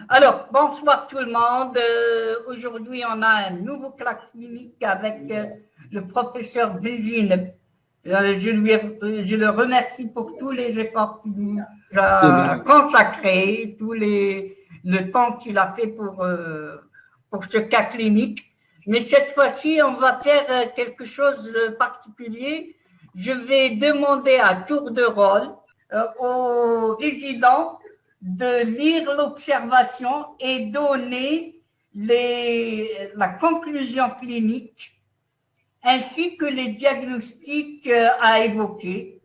Alors, bonsoir tout le monde. Aujourd'hui, on a un nouveau classe clinique avec le professeur Bézine. Je le remercie pour tous les efforts qu'il nous a consacrés, le temps qu'il a fait pour ce cas clinique. Mais cette fois-ci, on va faire quelque chose de particulier. Je vais demander à tour de rôle aux résidents de lire l'observation et donner la conclusion clinique ainsi que les diagnostics à évoquer.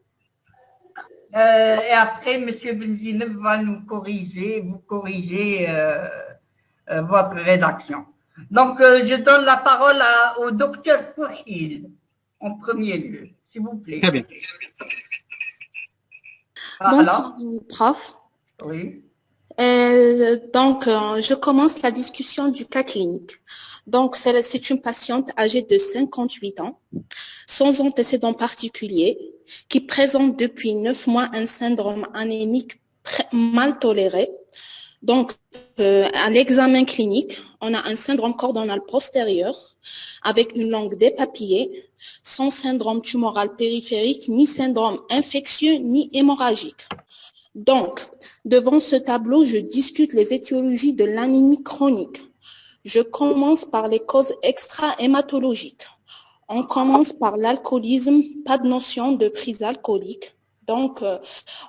Et après, M. Benzinov va vous corriger votre rédaction. Donc, je donne la parole au docteur Pouchil, en premier lieu, s'il vous plaît. Très bien. Bonsoir, prof. Oui. Je commence la discussion du cas clinique. Donc, c'est une patiente âgée de 58 ans, sans antécédents particuliers, qui présente depuis 9 mois un syndrome anémique très mal toléré. Donc, à l'examen clinique, on a un syndrome cordonal postérieur avec une langue dépapillée, sans syndrome tumoral périphérique, ni syndrome infectieux, ni hémorragique. Donc, devant ce tableau, je discute les étiologies de l'anémie chronique. Je commence par les causes extra-hématologiques. On commence par l'alcoolisme, pas de notion de prise alcoolique. Donc,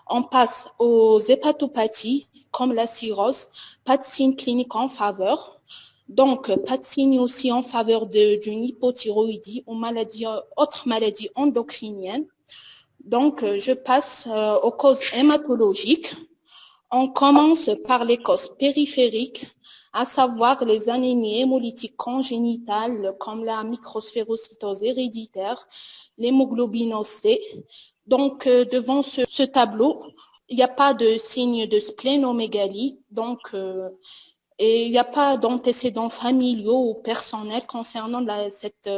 on passe aux hépatopathies, comme la cirrhose, pas de signe clinique en faveur. Donc, pas de signe aussi en faveur d'une hypothyroïdie ou autre maladie endocrinienne. Donc, je passe aux causes hématologiques. On commence par les causes périphériques, à savoir les anémies hémolytiques congénitales comme la microsphérocytose héréditaire, l'hémoglobine C. Donc, devant ce tableau, il n'y a pas de signe de splénomégalie, et il n'y a pas d'antécédents familiaux ou personnels concernant cette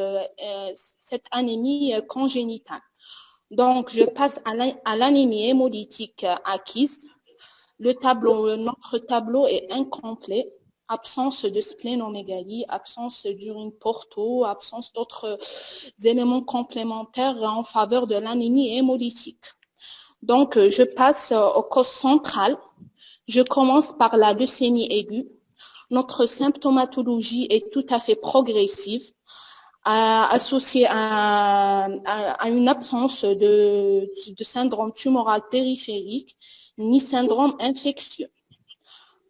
anémie congénitale. Donc, je passe à l'anémie hémolytique acquise. Notre tableau est incomplet. Absence de splénomégalie, absence d'urine porto, absence d'autres éléments complémentaires en faveur de l'anémie hémolytique. Donc, je passe aux causes centrales. Je commence par la leucémie aiguë. Notre symptomatologie est tout à fait progressive, associée à une absence de syndrome tumoral périphérique, ni syndrome infectieux.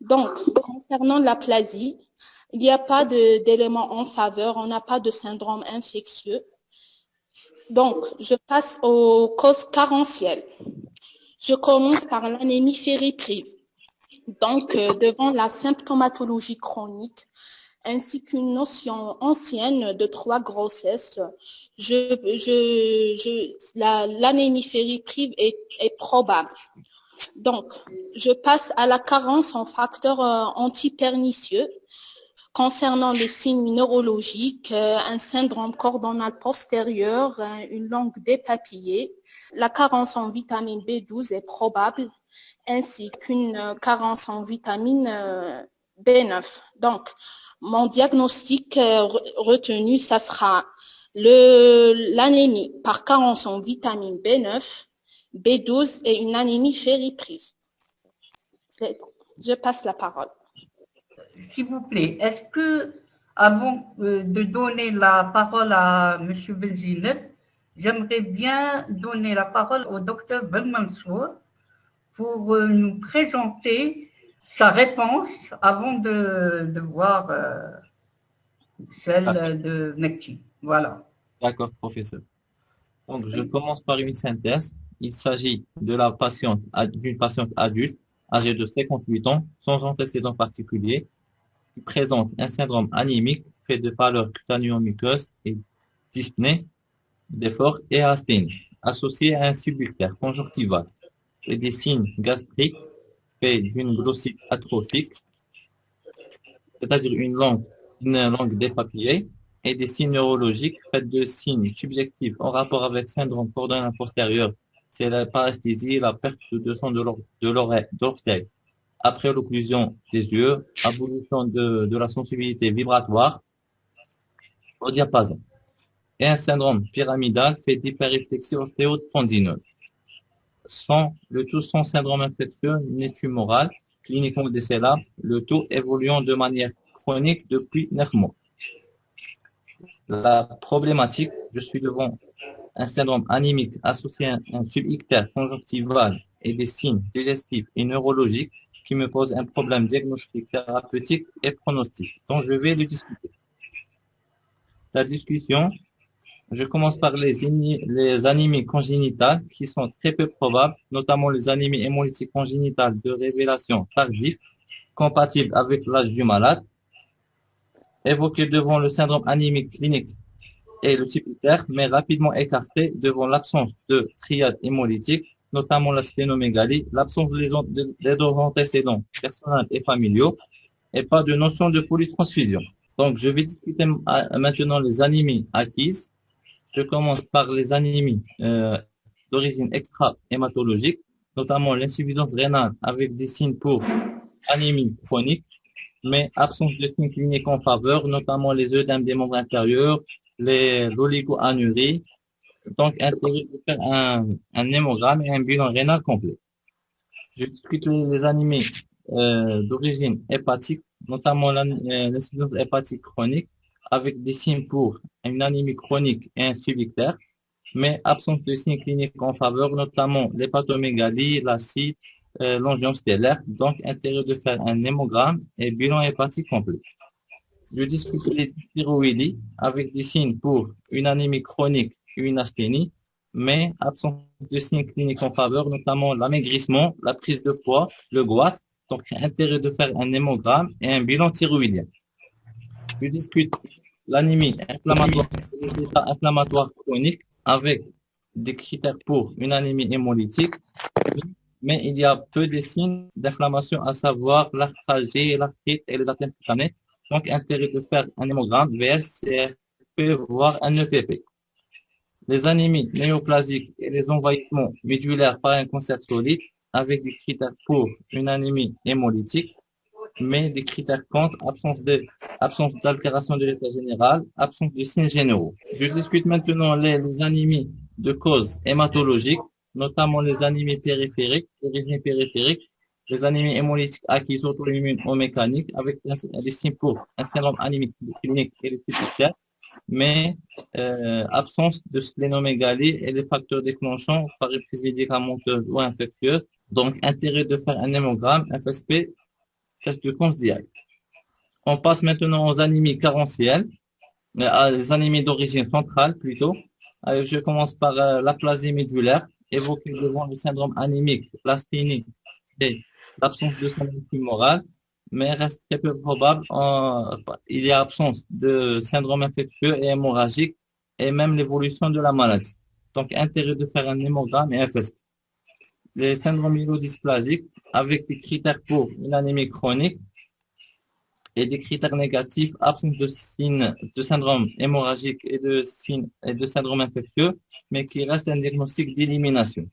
Donc, concernant l'aplasie, il n'y a pas d'éléments en faveur, on n'a pas de syndrome infectieux. Donc, je passe aux causes carentielles. Je commence par l'anémie ferriprive. Donc, devant la symptomatologie chronique, ainsi qu'une notion ancienne de 3 grossesses, l'anémie ferriprive est probable. Donc, je passe à la carence en facteurs antipernicieux. Concernant les signes neurologiques, un syndrome cordonal postérieur, une langue dépapillée, la carence en vitamine B12 est probable, ainsi qu'une carence en vitamine B9. Donc, mon diagnostic retenu, ça sera l'anémie par carence en vitamine B9, B12 et une anémie ferriprive. Je passe la parole. S'il vous plaît, est-ce que, avant de donner la parole à M. Belzineb, j'aimerais bien donner la parole au docteur Belmansour pour nous présenter sa réponse avant de voir celle de Mekti. Voilà. D'accord, professeur. Donc, je commence par une synthèse. Il s'agit d'une patiente adulte âgée de 58 ans, sans antécédents particuliers, qui présente un syndrome anémique fait de pâleur cutanéo-muqueuse et dyspnée, d'effort et asthénie, associé à un subbutère conjonctival et des signes gastriques faits d'une glossite atrophique, c'est-à-dire une langue dépapillée, et des signes neurologiques faits de signes subjectifs en rapport avec syndrome cordonal postérieur, c'est la paresthésie, la perte de sang de l'orteil, après l'occlusion des yeux, abolition de la sensibilité vibratoire au diapason. Et un syndrome pyramidal fait d'hyperréflexie ostéotendineuse. Le tout sans syndrome infectieux ni tumoral, cliniquement décélable, le tout évoluant de manière chronique depuis 9 mois. La problématique, je suis devant un syndrome anémique associé à un subictère conjonctival et des signes digestifs et neurologiques qui me posent un problème diagnostique, thérapeutique et pronostic. Donc, je vais le discuter. La discussion, je commence par les anémies congénitales qui sont très peu probables, notamment les anémies hémolytiques congénitales de révélation tardive, compatibles avec l'âge du malade, évoquées devant le syndrome anémique clinique et le subictère, mais rapidement écartées devant l'absence de triade hémolytique, notamment la splénomégalie, l'absence des antécédents personnels et familiaux, et pas de notion de polytransfusion. Donc, je vais discuter maintenant les anémies acquises. Je commence par les anémies d'origine extra-hématologique, notamment l'insuffisance rénale avec des signes pour anémie chronique, mais absence de signes cliniques en faveur, notamment les œdèmes des membres inférieurs, l'oligoanurie. Donc, intérêt de faire un hémogramme et un bilan rénal complet. Je discute les anémies d'origine hépatique, notamment l'insuffisance hépatique chronique, avec des signes pour une anémie chronique et un subictère, mais absence de signes cliniques en faveur, notamment l'hépatomégalie, l'acide, l'angiome stellaire. Donc, intérêt de faire un hémogramme et bilan hépatique complet. Je discute les thyroïdies avec des signes pour une anémie chronique et une asthénie, mais absence de signes cliniques en faveur, notamment l'amaigrissement, la prise de poids, le goitre. Donc, intérêt de faire un hémogramme et un bilan thyroïdien. Je discute l'anémie inflammatoire, l'état inflammatoire chronique avec des critères pour une anémie hémolytique, mais il y a peu de signes d'inflammation, à savoir l'arthralgie, l'arthrite et les atteintes cutanées. Donc, intérêt de faire un hémogramme, VS, CRP, voire un EPP. Les anémies néoplasiques et les envahissements médulaires par un cancer solide avec des critères pour une anémie hémolytique, mais des critères contre, absence d'altération de l'état général, absence de signes généraux. Je discute maintenant les anémies de cause hématologique, notamment les anémies périphériques, d'origine périphérique, les anémies hémolytiques acquises auto-immunes ou mécaniques, avec des signes pour un syndrome anémique clinique et le subictère, mais absence de splénomégalie et les facteurs déclenchants par une prise médicamenteuse ou infectieuse. Donc, intérêt de faire un hémogramme, FSP, test de Cons-Diag. On passe maintenant aux anémies carentielles, les anémies d'origine centrale plutôt. Je commence par l'aplasie médulaire, évoquée devant le syndrome anémique, l'asthénie et l'absence de syndrome tumoral, mais reste très peu probable. Il y a absence de syndrome infectieux et hémorragique et même l'évolution de la maladie. Donc, intérêt de faire un hémogramme et FSP. Les syndromes myélodysplasiques avec des critères pour une anémie chronique et des critères négatifs, absence de signes de syndrome hémorragique et de syndrome infectieux, mais qui reste un diagnostic d'élimination.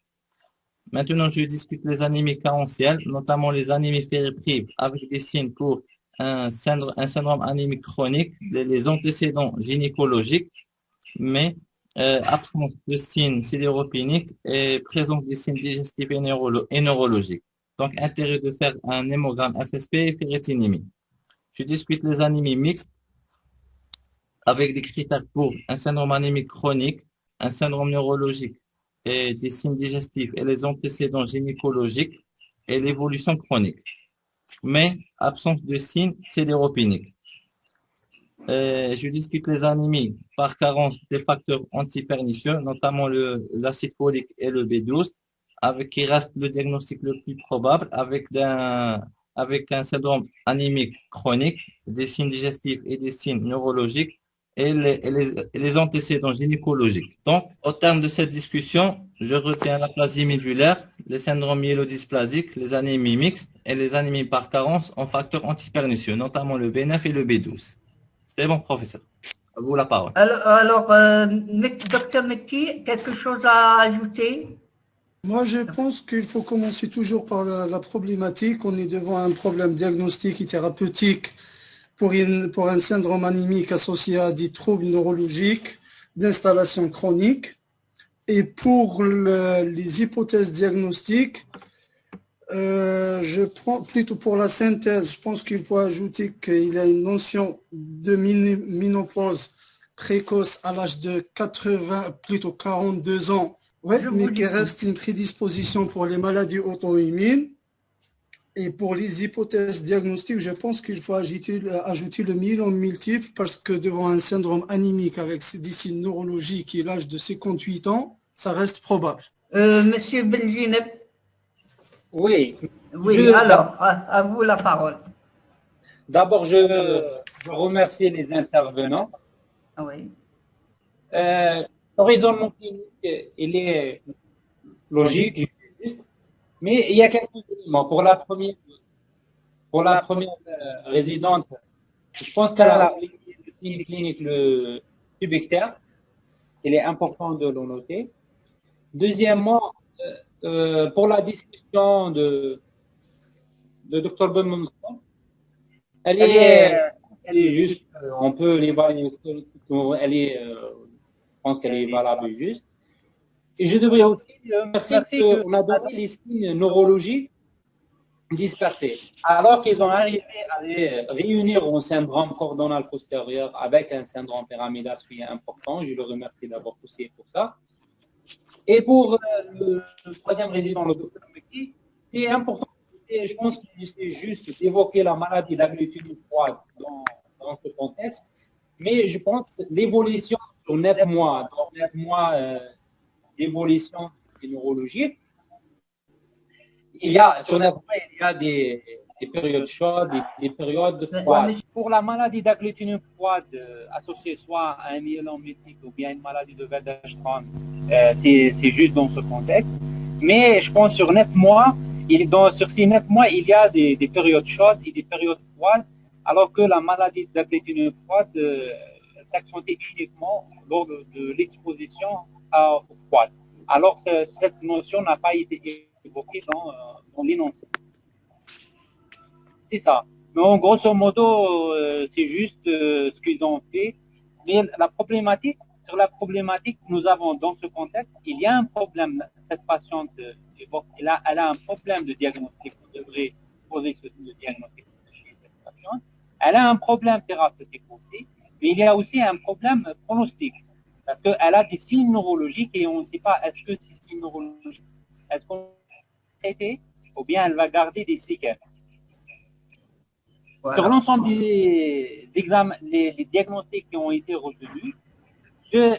Maintenant, je discute les anémies carentielles, notamment les anémies fébriles avec des signes pour un syndrome anémique chronique, les antécédents gynécologiques, mais absence de signes sidéropéniques et présence des signes digestifs et neurologiques. Donc, intérêt de faire un hémogramme FSP et ferritinémie. Je discute les anémies mixtes avec des critères pour un syndrome anémique chronique, un syndrome neurologique et des signes digestifs et les antécédents gynécologiques et l'évolution chronique, mais absence de signes sidéropéniques. Je discute les anémies par carence des facteurs antipernicieux, notamment l'acide folique et le B12, avec qui reste le diagnostic le plus probable, avec un syndrome anémique chronique, des signes digestifs et des signes neurologiques et les antécédents gynécologiques. Donc, au terme de cette discussion, je retiens l'aplasie médulaire, les syndromes myélodysplasiques, les anémies mixtes et les anémies par carence en facteurs antipernicieux, notamment le B9 et le B12. C'est bon, professeur. À vous la parole. Alors Docteur Mekki, quelque chose à ajouter? Moi, je pense qu'il faut commencer toujours par la problématique. On est devant un problème diagnostique et thérapeutique pour un syndrome anémique associé à des troubles neurologiques d'installation chronique. Et pour les hypothèses diagnostiques, je prends plutôt pour la synthèse, je pense qu'il faut ajouter qu'il y a une notion de ménopause précoce à l'âge de 80, plutôt 42 ans, ouais, mais qui reste une prédisposition pour les maladies auto-immunes. Et pour les hypothèses diagnostiques, je pense qu'il faut ajouter le myélome multiple parce que devant un syndrome anémique avec des signes neurologiques et l'âge de 58 ans, ça reste probable. Monsieur Benzineb. Oui. Oui, alors, à vous la parole. D'abord, je remercie les intervenants. Oui. Le raisonnement clinique, il est logique, il est juste, mais il y a quelques éléments. Pour la première résidente, je pense qu'elle a le signe clinique le subictaire. Il est important de le noter. Deuxièmement, pour la discussion de Dr. Benmounson, elle est juste, on peut l'évaluer, je pense qu'elle est valable juste. Et je devrais aussi remercier qu'on a donné les signes neurologiques dispersés, alors qu'ils ont arrivé à les réunir au syndrome cordonal postérieur avec un syndrome pyramidal qui est important. Je le remercie d'avoir poussé pour ça. Et pour le troisième résident, le docteur Mekki, c'est important. Je pense qu'il c'est juste d'évoquer la maladie d'agglutinine froide dans ce contexte, mais je pense l'évolution sur 9 mois, dans 9 mois d'évolution neurologique, sur 9 mois, il y a des périodes chaudes, des périodes froides. Pour la maladie d'agglutinine froide associée soit à un myélome multiple ou bien une maladie de Waldenström, c'est juste dans ce contexte. Mais je pense sur 9 mois, sur ces 9 mois, il y a des périodes chaudes et des périodes froides, alors que la maladie d'agglutinine froide s'accentue uniquement lors de l'exposition au froid. Alors que cette notion n'a pas été évoquée dans l'énoncé. C'est ça. Donc, grosso modo, c'est juste ce qu'ils ont fait. Mais sur la problématique que nous avons dans ce contexte, il y a un problème. Cette patiente évoque, elle a un problème de diagnostic. On devrait poser le diagnostic chez cette patiente. Elle a un problème thérapeutique aussi, mais il y a aussi un problème pronostique. Parce qu'elle a des signes neurologiques et on ne sait pas est-ce que ces signes neurologiques, est-ce qu'on va traiter ou bien elle va garder des séquelles. Voilà. Sur l'ensemble des examens, les diagnostics qui ont été retenus, je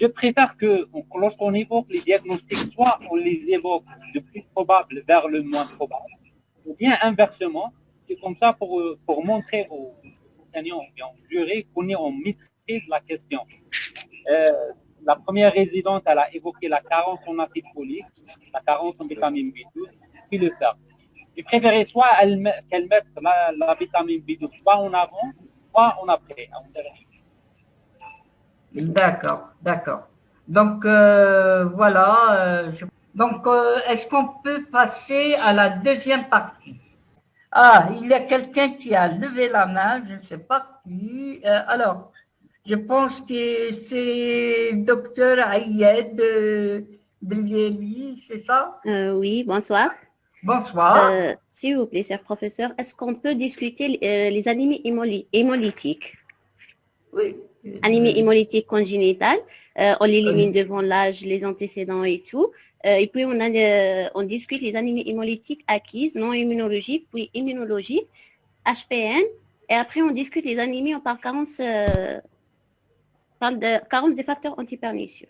préfère que lorsqu'on évoque les diagnostics, soit on les évoque de plus probable vers le moins probable, ou bien inversement, c'est comme ça pour montrer aux enseignants et aux jurés qu'on maîtrise la question. La première résidente, elle a évoqué la carence en acide folique, la carence en vitamine B12, puis le fer. Je préférais soit qu'elle mette la vitamine B12 soit en avant, soit en après. D'accord, d'accord. Donc, voilà. Donc, est-ce qu'on peut passer à la deuxième partie? Ah, il y a quelqu'un qui a levé la main, je ne sais pas qui. Alors, je pense que c'est docteur Ayed Blieli, c'est ça? Oui, bonsoir. Bonsoir. S'il vous plaît, cher professeur, est-ce qu'on peut discuter les anémies hémolytiques? Oui. Anémie hémolytique congénitale, on l'élimine devant l'âge, les antécédents et tout. Et puis, on discute les anémies hémolytiques acquises, non immunologiques, puis immunologiques, HPN. Et après, on discute les anémies, on parle carence des facteurs antipernicieux.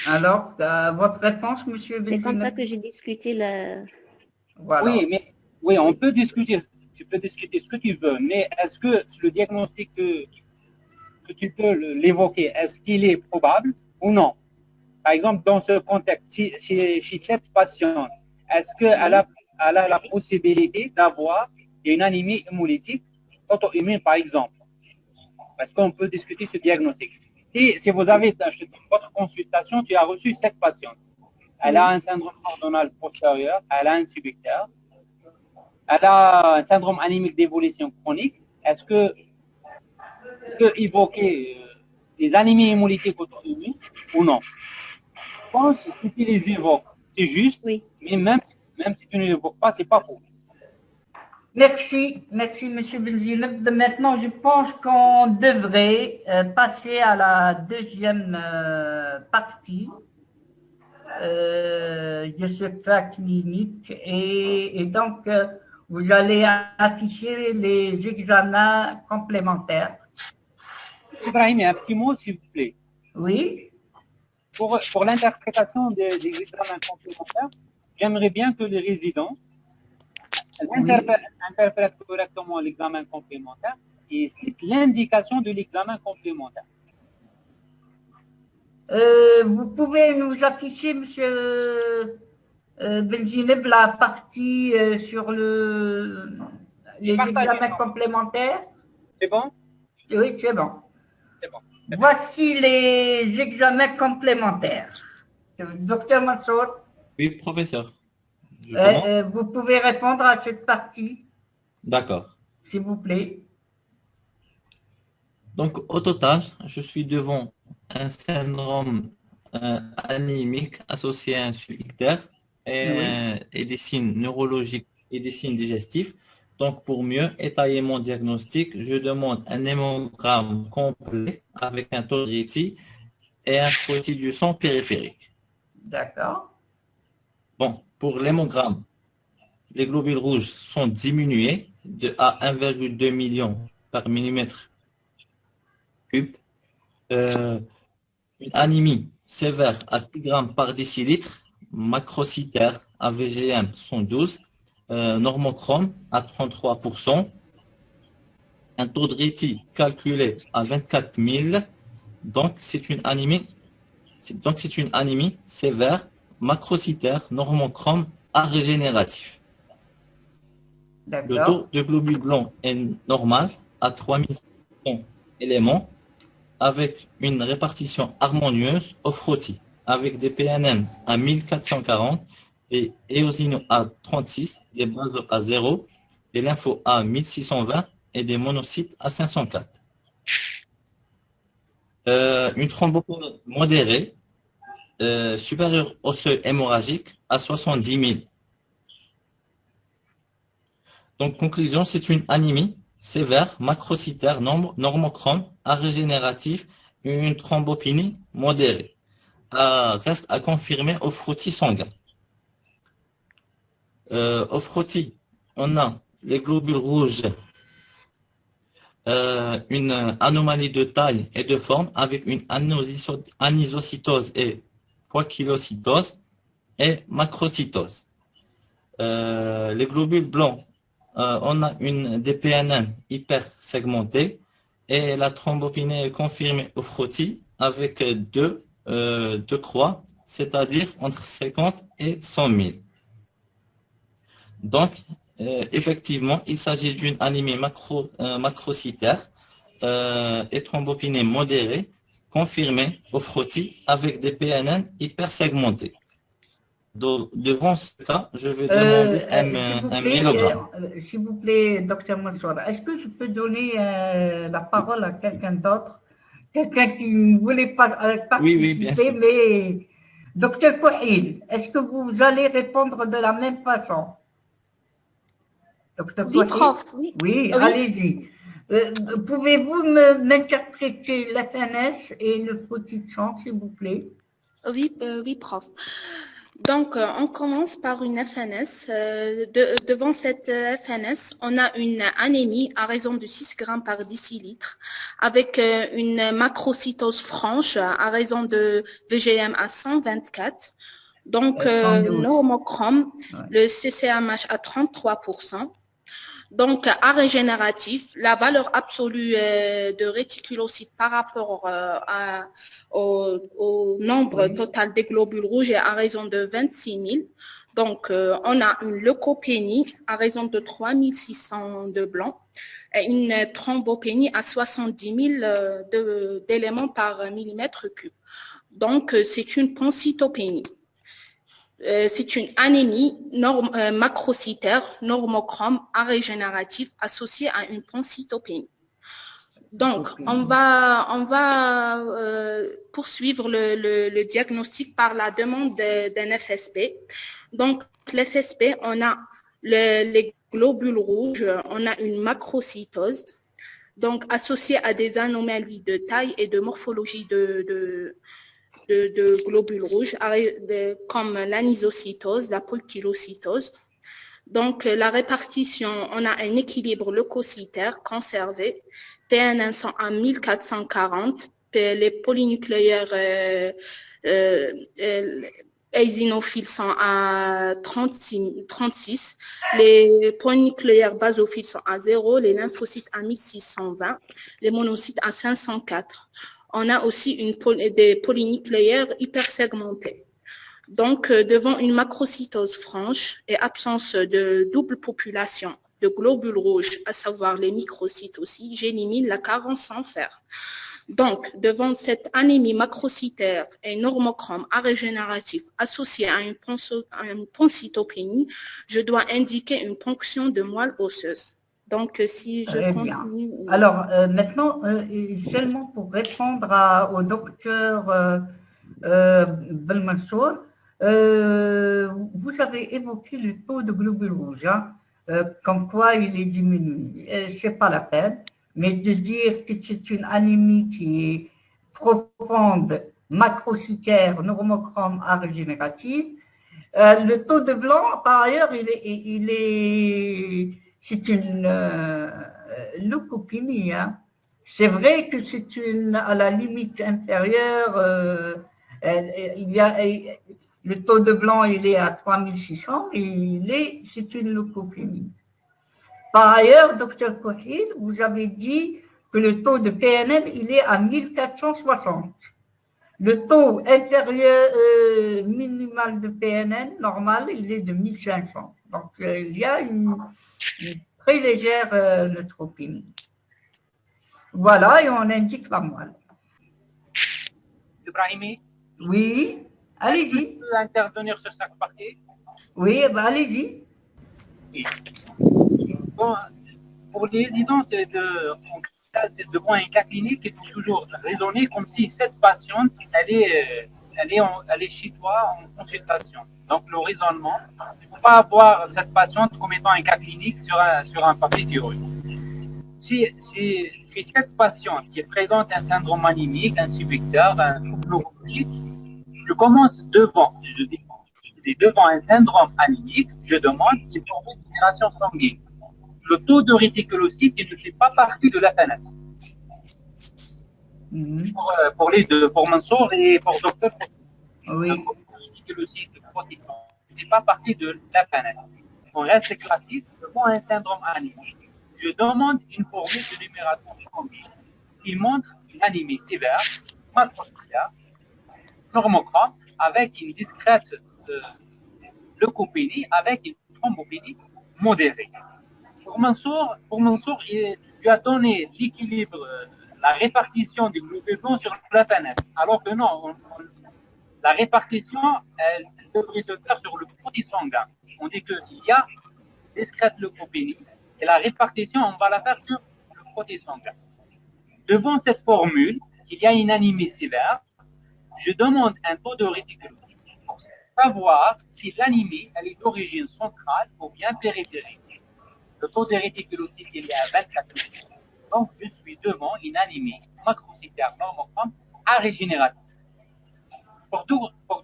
Alors, votre réponse, monsieur Benzineb? C'est comme ça que j'ai discuté le... Voilà. Oui, on peut discuter. Tu peux discuter ce que tu veux, mais est-ce que le diagnostic que tu peux l'évoquer, est-ce qu'il est probable ou non? Par exemple, dans ce contexte, chez cette patiente, est-ce qu'elle a la possibilité d'avoir une anémie hémolytique auto-immune, par exemple? Est-ce qu'on peut discuter ce diagnostic? Si vous avez acheté votre consultation, tu as reçu cette patiente. Elle a un syndrome ordonal postérieur, elle a un subictaire, elle a un syndrome anémique d'évolution chronique. Est-ce que peut évoquer des anémies hémolytiques auto-immunes ou non? Je pense que si tu les évoques, c'est juste, Oui. mais même si tu ne les évoques pas, c'est pas faux. Merci, Monsieur Benzineb. Maintenant, je pense qu'on devrait passer à la deuxième partie de ce cas clinique et donc vous allez afficher les examens complémentaires. Ibrahim, un petit mot, s'il vous plaît. Oui. Pour l'interprétation des examens complémentaires, j'aimerais bien que les résidents interprètent correctement l'examen complémentaire et citent l'indication de l'examen complémentaire. Vous pouvez nous afficher, Monsieur Benzineb, la partie sur les examens complémentaires? C'est bon? Oui, c'est bon. C'est bon. Voici les examens complémentaires. Docteur Mansour, Oui, professeur. Je commence. vous pouvez répondre à cette partie, D'accord. s'il vous plaît. Donc, au total, je suis devant un syndrome anémique associé à un subictaire et des signes neurologiques et des signes digestifs. Donc, pour mieux étayer mon diagnostic, je demande un hémogramme complet avec un taux de réti et un frottis du sang périphérique. D'accord. Bon, pour l'hémogramme, les globules rouges sont diminués à 1,2 million par millimètre cube. Une anémie sévère à 6 grammes par décilitre, macrocytaire à VGM 112, normochrome à 33%, un taux de réti calculé à 24 000, donc c'est une anémie sévère, macrocytaire, normochrome à régénératif. Le taux de globules blancs est normal à 3500 éléments avec une répartition harmonieuse au frottis, avec des PNN à 1440, des éosinos à 36, des bases à 0, des lympho à 1620 et des monocytes à 504. Une thrombopénie modérée, supérieure au seuil hémorragique à 70 000. Donc, conclusion, c'est une anémie sévère, macrocytaire, normochrome, régénératif, une thrombopénie modérée. Reste à confirmer au frottis sanguin. Au frottis, on a les globules rouges, une anomalie de taille et de forme avec une anisocytose et poikilocytose et macrocytose. Les globules blancs, on a une DPNN hyper segmentée et la thrombopénie est confirmée au frottis avec deux croix, c'est-à-dire entre 50 et 100 000. Donc, effectivement, il s'agit d'une anémie macrocytaire et thrombopénie modérée confirmée au frottis avec des PNN hyper segmentés. Devant ce cas, je vais demander un mélogramme. S'il vous plaît, docteur Mansour, est-ce que je peux donner la parole à quelqu'un d'autre? Quelqu'un qui ne voulait pas participer, oui, bien sûr. Mais docteur Kouhil, est-ce que vous allez répondre de la même façon? Docteur Oui, prof, oui. Oui, allez-y. Pouvez-vous m'interpréter l'FNS et le frottis de sang, s'il vous plaît? Oui, prof. Donc, on commence par une FNS. Devant cette FNS, on a une anémie à raison de 6 grammes par décilitre avec une macrocytose franche à raison de VGM à 124. Donc, normochrome, le CCMH à 33%. Donc, à régénératif, la valeur absolue de réticulocytes par rapport au nombre total des globules rouges est à raison de 26 000. Donc, on a une leucopénie à raison de 3600 de blanc et une thrombopénie à 70 000 d'éléments par millimètre cube. Donc, c'est une pancytopénie. C'est une anémie macrocytaire normochrome arégénératif associée à une pancytopénie. Donc, on va poursuivre le diagnostic par la demande d'un FSP. Donc, l'FSP, on a les globules rouges, on a une macrocytose, donc associée à des anomalies de taille et de morphologie de globules rouges, comme l'anisocytose, la poikilocytose. Donc, la répartition, on a un équilibre leucocytaire conservé. PNN sont à 1440, les polynucléaires eosinophiles sont à 36, les polynucléaires basophiles sont à 0, les lymphocytes à 1620, les monocytes à 504. On a aussi des polynucléaires hypersegmentés. Donc, devant une macrocytose franche et absence de double population de globules rouges, à savoir les microcytes aussi, j'élimine la carence sans fer. Donc, devant cette anémie macrocytaire et normochrome arégénératif associée à une pancytopénie, je dois indiquer une ponction de moelle osseuse. Donc, si je continue... Alors, maintenant, seulement pour répondre au docteur Belmansour, vous avez évoqué le taux de globules rouges, hein, comme quoi il est diminué. Ce n'est pas la peine, mais de dire que c'est une anémie qui est profonde, macrocytaire, normochrome arégénérative. Le taux de blanc, par ailleurs, c'est une leucopénie. Hein. C'est vrai que c'est à la limite inférieure, le taux de blanc, il est à 3600 et c'est une leucopénie. Par ailleurs, docteur Kohil, vous avez dit que le taux de PNN, il est à 1460. Le taux inférieur minimal de PNN, normal, il est de 1500. Donc, il y a une très légère neutropénie. Voilà, et on indique la moelle. Ibrahimi? Oui, allez-y. Je peux intervenir sur cette partie? Oui, ben allez-y. Bon, pour les résidents devant un cas clinique, il faut toujours raisonner comme si cette patiente, elle est chez toi en consultation. Donc, le raisonnement, il ne faut pas avoir cette patiente comme étant un cas clinique sur un papier thyroïde. Si cette patiente qui présente un syndrome anémique, un subvecteur, un trouble neurologique, je commence devant un syndrome anémique, je demande une récupération sanguine. Le taux de réticulocytes, il ne fait pas partie de la FNS. Pour les deux, pour Mansour et pour Docteur. Oui. Le taux de réticulocytes, ce n'est pas partie de la FNS. On reste classique devant un syndrome anémique. Je demande une formule de numération sanguine. Il montre une anémie sévère, macrocytaire, normochrome, avec une discrète leucopénie, avec une thrombopénie modérée. Pour Mansour, il lui a donné l'équilibre, la répartition des globules blancs sur la planète. Alors que non, la répartition, elle devrait se faire sur le produit sanguin. On dit qu'il y a discrète leucopénie et la répartition, on va la faire sur le produit sanguin. Devant cette formule, il y a une anémie sévère. Je demande un taux de réticulocytes pour savoir si l'anémie elle est d'origine centrale ou bien périphérique. Le taux de réticulocytes il est à 24 000. Donc, je suis devant une anémie macrocytaire normochrome arégénérative. Pour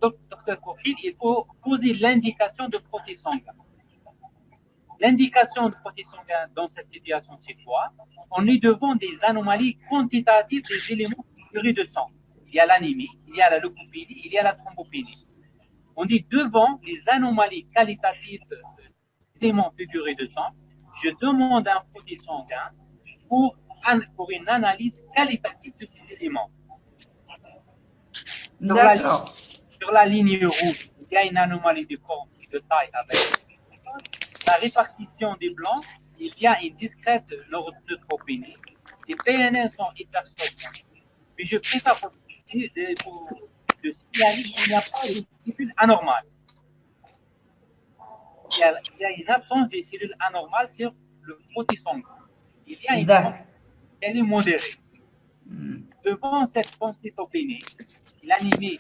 Dr. Kohil, il faut poser l'indication de protéine sanguine. L'indication de protéine sanguine dans cette situation, c'est quoi? On est devant des anomalies quantitatives des éléments figurés de sang. Il y a l'anémie, il y a la leucopénie, il y a la thrombopénie. On dit devant les anomalies qualitatives des éléments figurés de sang, je demande un protéine sanguin pour une analyse qualitative de ces éléments. Sur la ligne rouge, il y a une anomalie de forme qui de taille avec la répartition des blancs, il y a une discrète neutropénie. Les PNN sont hypertrophiques. Mais je préfère de signaler qu'il n'y a pas de cellules anormales. Il y a une absence des cellules anormales sur le frottis sanguin. Il y a une elle est modérée. Devant cette pancytopénie, l'anémie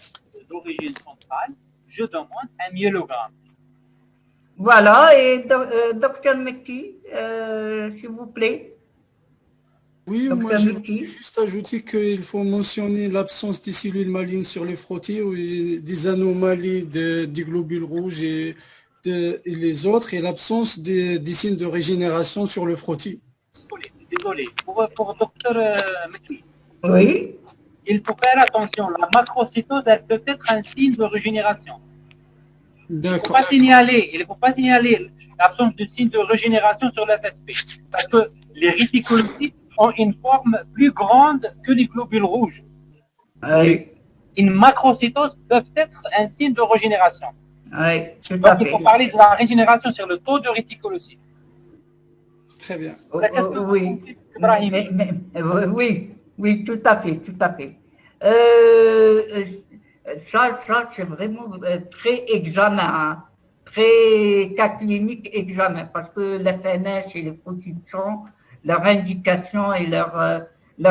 d'origine centrale, je demande un myélogramme. Voilà, et docteur Mekki, s'il vous plaît. Oui, moi je voulais juste ajouter qu'il faut mentionner l'absence des cellules malignes sur les frottis ou des anomalies des globules rouges et les autres, et l'absence des signes de régénération sur le frottis. Désolé. Pour docteur Mekki. Oui. Il faut faire attention. La macrocytose, elle peut être un signe de régénération. D'accord. Il ne faut pas signaler l'absence de signe de régénération sur la FSP. Parce que les réticulocytes ont une forme plus grande que les globules rouges. Oui. Une macrocytose peut être un signe de régénération. Oui, tout Donc, à fait. il faut parler de la régénération sur le taux de réticulocytes. Très bien. Oui, tout à fait, tout à fait. Ça c'est vraiment très examen, hein, très cas clinique examen, parce que les FNS et les frottis de sang, leur indication et leur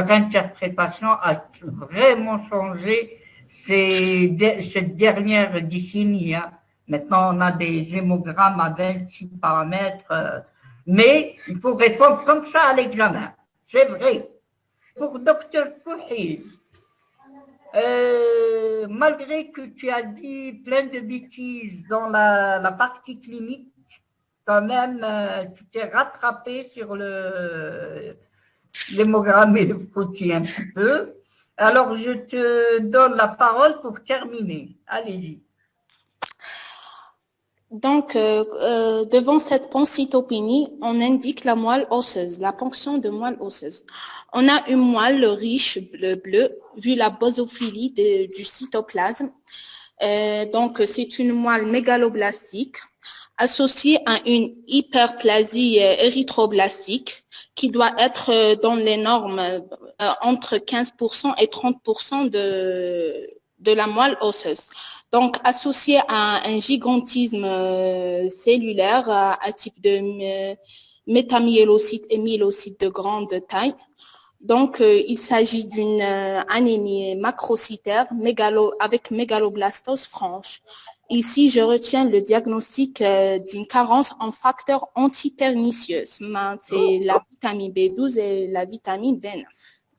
interprétation a vraiment changé cette dernière décennie. Hein. Maintenant, on a des hémogrammes à 26 paramètres, mais il faut répondre comme ça à l'examen. C'est vrai. Pour Dr. Fouhil, malgré que tu as dit plein de bêtises dans la partie clinique, quand même, tu t'es rattrapé sur l'hémogramme et le frottis un petit peu. Alors, je te donne la parole pour terminer. Allez-y. Donc, devant cette pancytopénie, on indique la moelle osseuse, la ponction de moelle osseuse. On a une moelle riche bleu, vu la basophilie du cytoplasme. Donc, c'est une moelle mégaloblastique associée à une hyperplasie érythroblastique qui doit être dans les normes entre 15% et 30% de la moelle osseuse. Donc, associé à un gigantisme cellulaire à type de métamyélocyte et myélocyte de grande taille. Donc, il s'agit d'une anémie macrocytaire avec mégaloblastose franche. Ici, je retiens le diagnostic d'une carence en facteurs antipernicieux. C'est la vitamine B12 et la vitamine B9.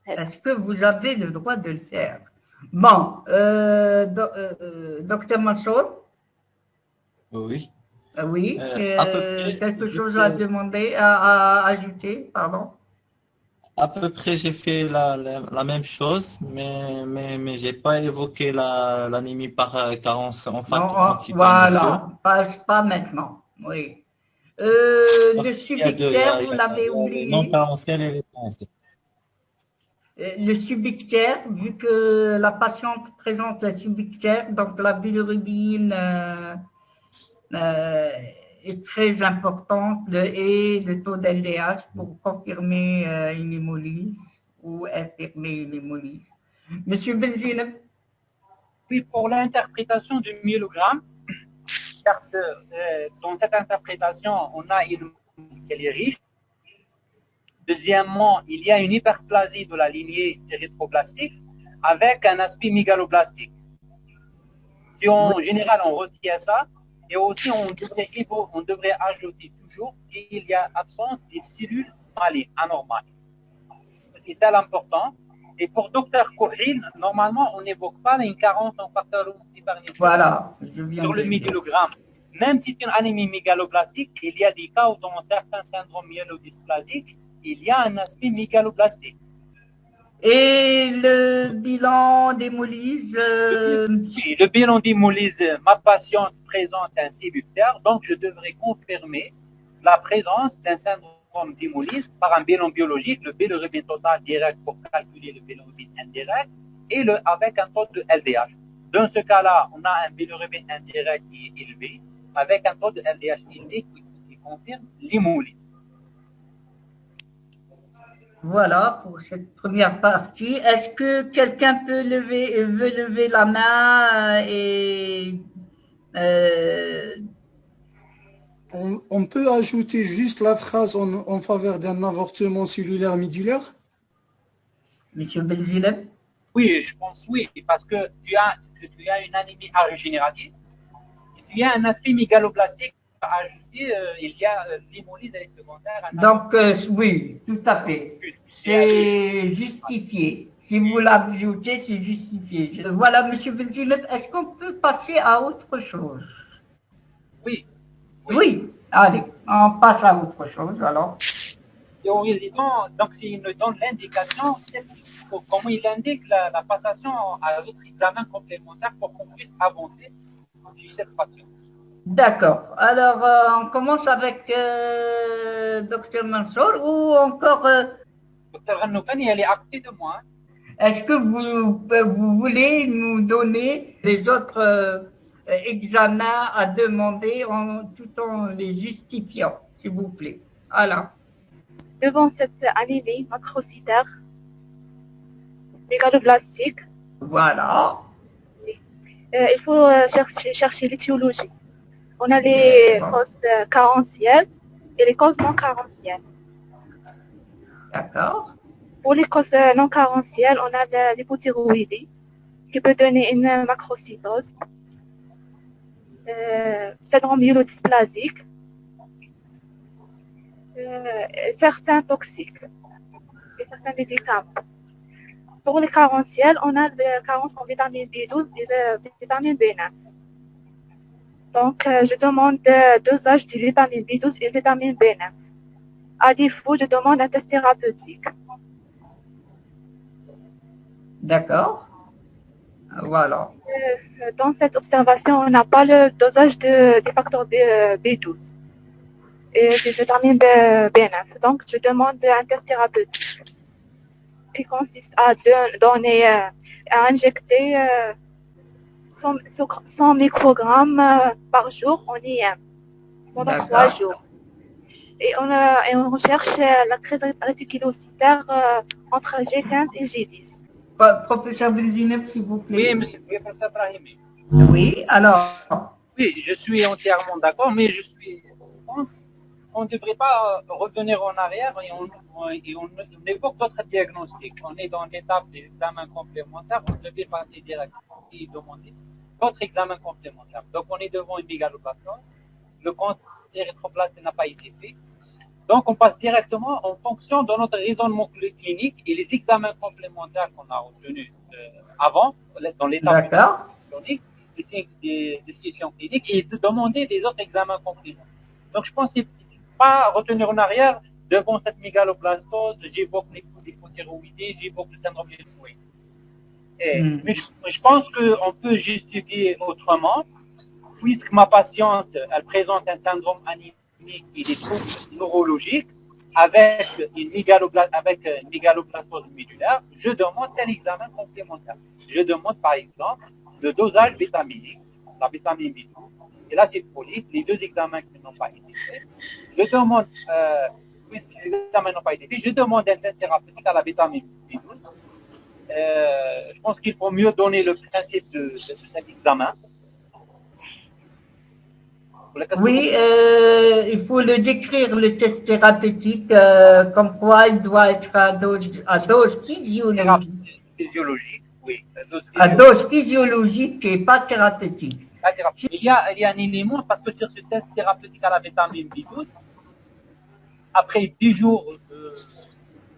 Est-ce que vous avez le droit de le faire? Bon, docteur Mansour? Oui. Oui, À peu près, quelque chose à demander, à ajouter, pardon? À peu près, j'ai fait la même chose, mais j'ai pas évoqué l'anémie par carence en facteur antipernicieux. Voilà, pas maintenant, oui. Le subictère, vous l'avez oublié. Les non carentiels et les carentiels. Le subictère, vu que la patiente présente le subictère, donc la bilirubine est très importante et le taux d'LDH pour confirmer une hémolyse ou infirmer une hémolyse. Monsieur Benzine. Puis pour l'interprétation du myélogramme, dans cette interprétation, on a une qui est riche. Deuxièmement, il y a une hyperplasie de la lignée érythroblastique avec un aspect mégaloblastique. Si en général on retient ça, et aussi on devrait ajouter toujours qu'il y a absence des cellules malignes, anormales. C'est ça l'important. Et pour Dr. Fouhil, normalement, on n'évoque pas une carence en facteur antipernicieux. Voilà, sur le myélogramme. Même si c'est une anémie mégaloblastique, il y a des cas où dans certains syndromes myélodysplasiques, il y a un aspect mégaloblastique. Et le bilan d'hémolyse Le bilan d'hémolyse, ma patiente présente un subictère, donc je devrais confirmer la présence d'un syndrome d'hémolyse par un bilan biologique, le bilirubine total direct pour calculer le bilirubine indirect, et avec un taux de LDH. Dans ce cas-là, on a un bilirubine indirect qui est élevé, avec un taux de LDH élevé qui confirme l'hémolyse. Voilà pour cette première partie. Est-ce que quelqu'un veut lever la main et On peut ajouter juste la phrase en faveur d'un avortement cellulaire médulaire? Monsieur Belzilem? Oui, je pense oui, parce que tu as une anémie régénérative, et tu as un aspect mégaloblastique à ajouter, il y a l'hémolyse secondaire. Donc, oui, tout à fait. C'est justifié. Si vous l'ajoutez, c'est justifié. Voilà, Monsieur Belzilem, est-ce qu'on peut passer à autre chose? Oui. Oui, allez, on passe à autre chose alors. Et au résident, donc s'il nous donne l'indication, comment il indique la passation à l'autre examen complémentaire pour qu'on puisse avancer sur cette passion. D'accord. Alors, on commence avec Dr Mansour ou encore... Dr Ranoukani, elle est à côté de moi. Est-ce que vous voulez nous donner les autres examens à demander tout en les justifiant, s'il vous plaît? Alors. Devant cette anémie macrocytaire mégaloblastique, Voilà. Il faut chercher l'étiologie. On a les causes carentielles et les causes non carentielles. D'accord. Pour les causes non carentielles, on a l'hypothyroïdie qui peut donner une macrocytose, syndrome myélodysplasique, certains toxiques et certains médicaments. Pour les carentielles, on a des carences en vitamine B12 et de vitamine B9. Donc, je demande dosage de vitamine B12 et vitamine B9. À défaut, je demande un test thérapeutique. D'accord. Voilà. Dans cette observation, on n'a pas le dosage des facteurs B12 et des vitamines B9. Donc, je demande un test thérapeutique qui consiste à donner, à injecter 100 microgrammes par jour en IM pendant 3 jours. Et on recherche la crise réticulocytaire entre G15 et G10. Professeur Belzilem, s'il vous plaît. Oui, monsieur le professeur Brahimi. Oui, alors. Oui, je suis entièrement d'accord, mais on ne devrait pas revenir en arrière et on évoque d'autres diagnostics. On est dans l'étape des examens complémentaires, on devait passer directement et demander d'autres examens complémentaires. Donc on est devant une mégaloblastote, le compte érythroblast n'a pas été fait. Donc on passe directement en fonction de notre raisonnement clinique et les examens complémentaires qu'on a retenus avant, dans l'étape clinique, des discussions cliniques, et de demander des autres examens complémentaires. Donc je pense pas retenir en arrière devant cette mégaloblastose, j'évoque l'hypothyroïdie, j'évoque le syndrome de Lewy. Mais je pense qu'on peut justifier autrement, puisque ma patiente, elle présente un syndrome anémique et des troubles neurologiques avec une mégaloblastose médulaire, je demande un examen complémentaire. Je demande par exemple le dosage vitaminique, la vitamine B12, et l'acide folique, les deux examens qui n'ont pas été faits. Je demande, puisque ces examens n'ont pas été faits, je demande un test thérapeutique à la vitamine B12. Je pense qu'il faut mieux donner le principe de cet examen. Oui, il faut le décrire, le test thérapeutique, comme quoi il doit être à dose physiologique. Oui, à dose physiologique et pas thérapeutique. Il y a un élément, parce que sur ce test thérapeutique à la vitamine B12, après 10 jours de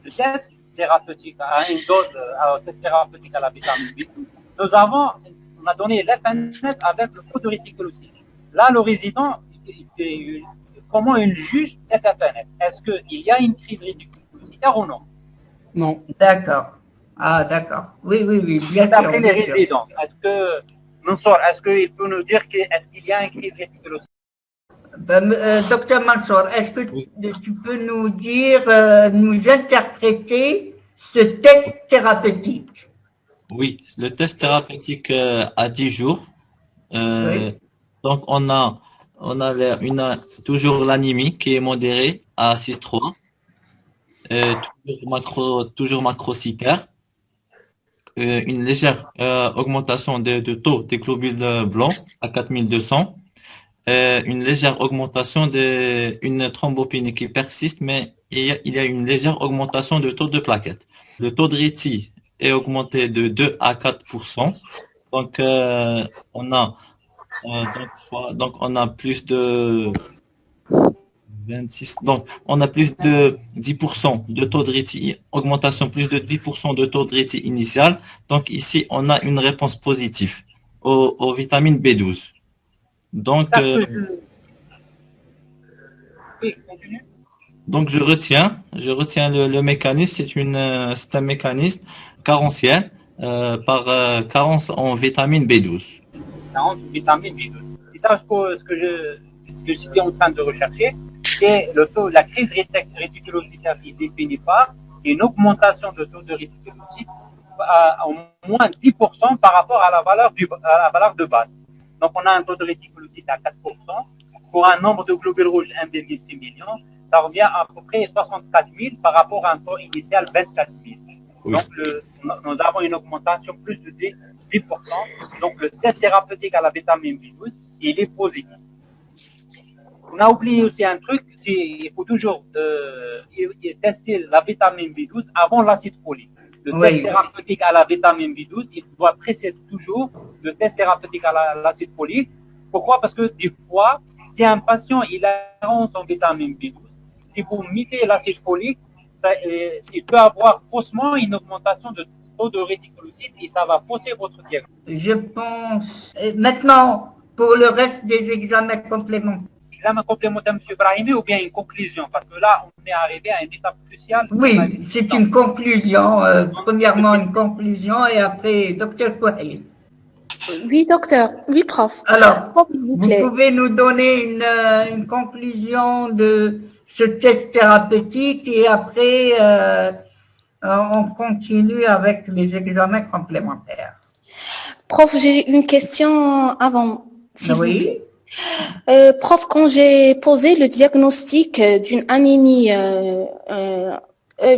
test thérapeutique, à une dose test thérapeutique à la vitamine B12, on a donné l'FNS avec le taux de réticulocyte. Là, le résident, comment il juge cette FNS? Est-ce qu'il y a une crise réticulocytaire ou non? Non. D'accord. Ah, d'accord. Oui, bien sûr. D'après les résidents, est-ce qu'il peut nous dire est-ce qu'il y a une crise réticulocytaire? Docteur Mansour, est-ce que tu peux nous dire, nous interpréter ce test thérapeutique? Oui, le test thérapeutique à 10 jours. Donc, on a toujours l'anémie qui est modérée à 6,3, toujours macrocytaire, une légère augmentation de taux des globules blancs à 4200, une légère augmentation une thrombopénie qui persiste, mais il y a une légère augmentation de taux de plaquettes. Le taux de réti est augmenté de 2 à 4%. Donc, on a plus de 26, donc on a plus de 10% de taux de réti, augmentation plus de 10% de taux de réti initial. Donc ici, on a une réponse positive aux vitamines B12. Donc, Oui, continue. donc je retiens le mécanisme, c'est un mécanisme carentiel par carence en vitamine B12. Carence en vitamine B12. Et ça, ce que j'étais en train de rechercher, c'est la crise réticulocytaire qui est définie par une augmentation de taux de réticulocyte à au moins 10% par rapport à la valeur de base. Donc, on a un taux de réticulocyte à 4%. Pour un nombre de globules rouges 1,6 million, ça revient à peu près 64 000 par rapport à un taux initial 24 000. Oui. Donc, nous avons une augmentation plus de 10%. Donc, le test thérapeutique à la vitamine B12, il est positif. On a oublié aussi un truc, il faut toujours tester la vitamine B12 avant l'acide folique. Le test thérapeutique à la vitamine B12, il doit précéder toujours le test thérapeutique à l'acide folique. Pourquoi? Parce que des fois, si un patient il a carence en vitamine B12, si vous mettez l'acide folique, il peut avoir faussement une augmentation de taux de réticulocyte et ça va fausser votre diagnostic. Je pense. Maintenant, pour le reste des examens complémentaires. Examen complémentaire, M. Brahimi, ou bien une conclusion? Parce que là, on est arrivé à une étape cruciale. Oui, c'est une conclusion. Premièrement, une conclusion et après, docteur Kouhil. Oui, docteur. Oui, prof. Alors, vous pouvez nous donner une conclusion de ce test thérapeutique et après, on continue avec les examens complémentaires. Prof, j'ai une question avant, s'il vous plaît. Prof, quand j'ai posé le diagnostic d'une anémie,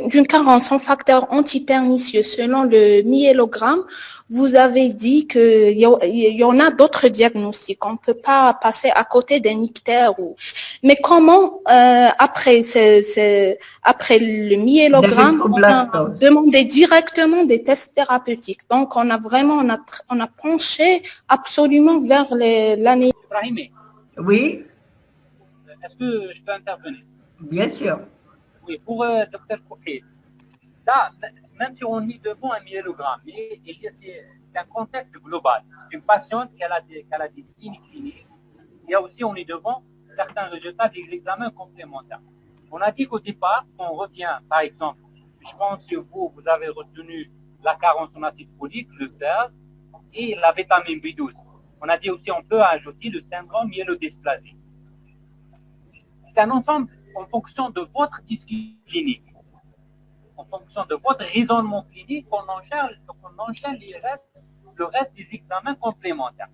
d'une carence en facteur antipernicieux selon le myélogramme, vous avez dit qu'il y en a d'autres diagnostics. On ne peut pas passer à côté d'un ictère. Mais comment, après le myélogramme, on a demandé directement des tests thérapeutiques. Donc, on a penché absolument vers l'anémie. Oui. Est-ce que je peux intervenir? Bien sûr. Oui, pour Dr Kouhil, là, même si on est devant un myélogramme, c'est un contexte global. C'est une patiente qui a des signes cliniques. Et aussi, on est devant certains résultats des examens complémentaires. On a dit qu'au départ, on retient, par exemple, je pense que vous avez retenu la carence en acide folique, le fer et la vitamine B12. On a dit aussi on peut ajouter le syndrome myélodysplasie. C'est un ensemble en fonction de votre disque clinique, en fonction de votre raisonnement clinique, qu'on enchaîne le reste des examens complémentaires.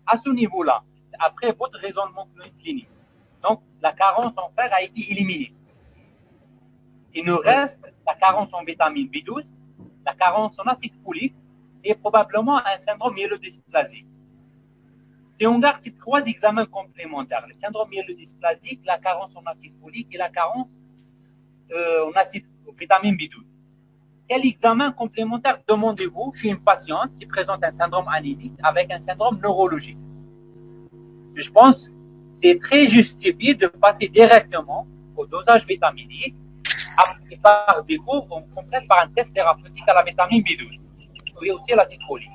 À ce niveau-là, après votre raisonnement clinique, donc la carence en fer a été éliminée. Il nous reste la carence en vitamine B12, la carence en acide folique et probablement un syndrome myélodysplasique. Si on garde ces trois examens complémentaires, le syndrome myélodysplasique, la carence en acide folique et la carence en vitamine B12. Quel examen complémentaire demandez-vous chez une patiente qui présente un syndrome anémique avec un syndrome neurologique? Je pense que c'est très justifié de passer directement au dosage vitaminique et par défaut, on complète par un test thérapeutique à la vitamine B12 et aussi à l'acide folique.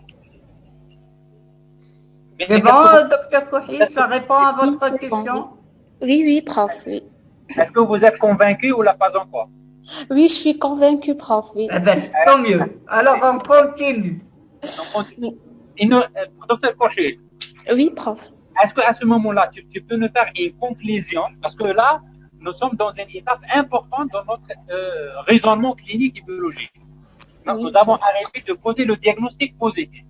C'est bon, docteur Kouhil, ça répond à votre question? Oui, prof, oui. Est-ce que vous êtes convaincu ou pas encore? Oui, je suis convaincu, prof, oui. Eh bien, tant mieux. Alors, on continue. Docteur Kouhil. Oui, prof. Est-ce qu'à ce moment-là, tu peux nous faire une conclusion? Parce que là, nous sommes dans une étape importante dans notre raisonnement clinique et biologique. Donc, nous avons arrêté de poser le diagnostic positif.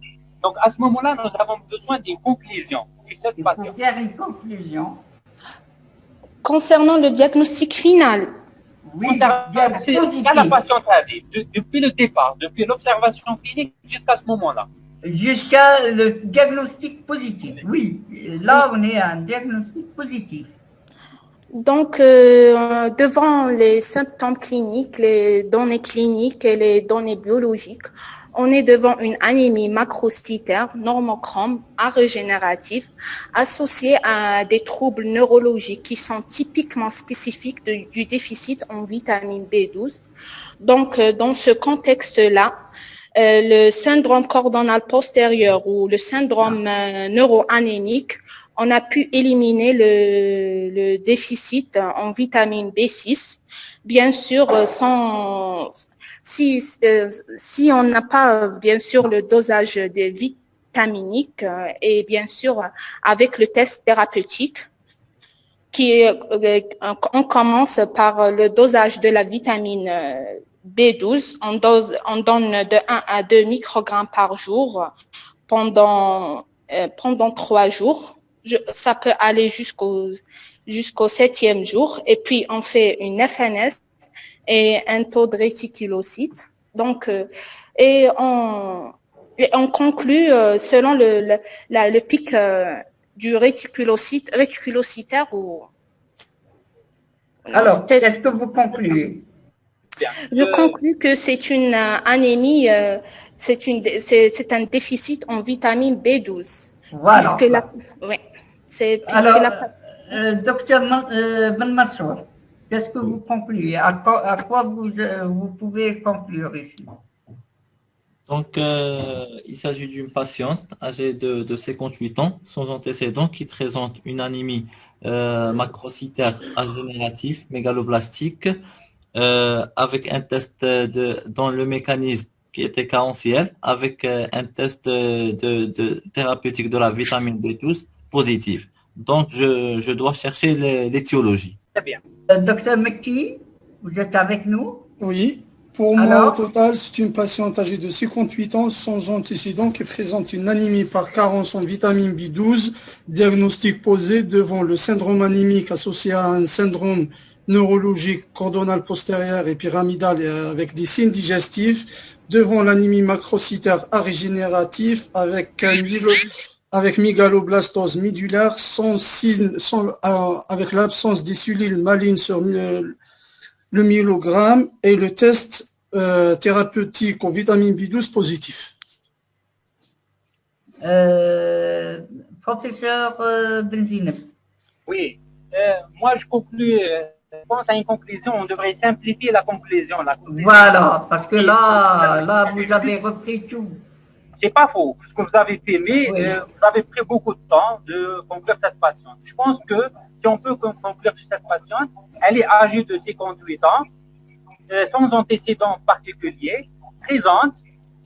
Donc, à ce moment-là, nous avons besoin d'une conclusion. chez cette Il faut patiente. faire une conclusion. Concernant le diagnostic final, Oui, Concernant bien ce qu'a la positif. patiente avait, depuis le départ, depuis l'observation clinique jusqu'à ce moment-là. Jusqu'à le diagnostic positif. Oui, là, on est à un diagnostic positif. donc devant les symptômes cliniques, les données cliniques et les données biologiques, on est devant une anémie macrocytaire normochrome arégénérative associée à des troubles neurologiques qui sont typiquement spécifiques du déficit en vitamine B12. Donc, dans ce contexte-là, le syndrome cordonal postérieur ou le syndrome neuroanémique, on a pu éliminer le déficit en vitamine B6. Bien sûr, si on n'a pas, bien sûr, le dosage des vitaminiques et bien sûr, avec le test thérapeutique, on commence par le dosage de la vitamine B12. On donne de 1 à 2 microgrammes par jour pendant 3 jours. Ça peut aller jusqu'au 7e jour. Et puis, on fait une FNS et un taux de réticulocytes. Donc, et on conclut selon le pic du réticulocitaire ou Alors, qu'est-ce que vous concluez? je conclus que c'est une anémie, c'est un déficit en vitamine B12. Voilà. Oui, alors, docteur Ben Mansour, qu'est-ce que vous concluez? À quoi vous pouvez conclure ici? Donc, il s'agit d'une patiente âgée de 58 ans, sans antécédent, qui présente une anémie macrocytaire agénérative mégaloblastique, avec un test dans le mécanisme qui était carentiel, avec un test de thérapeutique de la vitamine B12 positive. Donc, je dois chercher l'étiologie. Très bien. Docteur Mekki, vous êtes avec nous? Oui. Pour moi, au total, c'est une patiente âgée de 58 ans sans antécédent qui présente une anémie par carence en vitamine B12, diagnostic posé devant le syndrome anémique associé à un syndrome neurologique cordonal postérieur et pyramidal avec des signes digestifs, devant l'anémie macrocytaire arégénérative avec mégaloblastose médullaire avec l'absence des cellules malignes sur le myélogramme et le test thérapeutique aux vitamines B12 positif. Professeur Benzine. Oui, moi je conclus, je pense à une conclusion, on devrait simplifier la conclusion. Voilà, parce que là vous avez repris tout. C'est pas faux, ce que vous avez fait, mais vous avez pris beaucoup de temps de conclure cette patiente. Je pense que si on peut conclure cette patiente, elle est âgée de 58 ans, sans antécédents particuliers, présente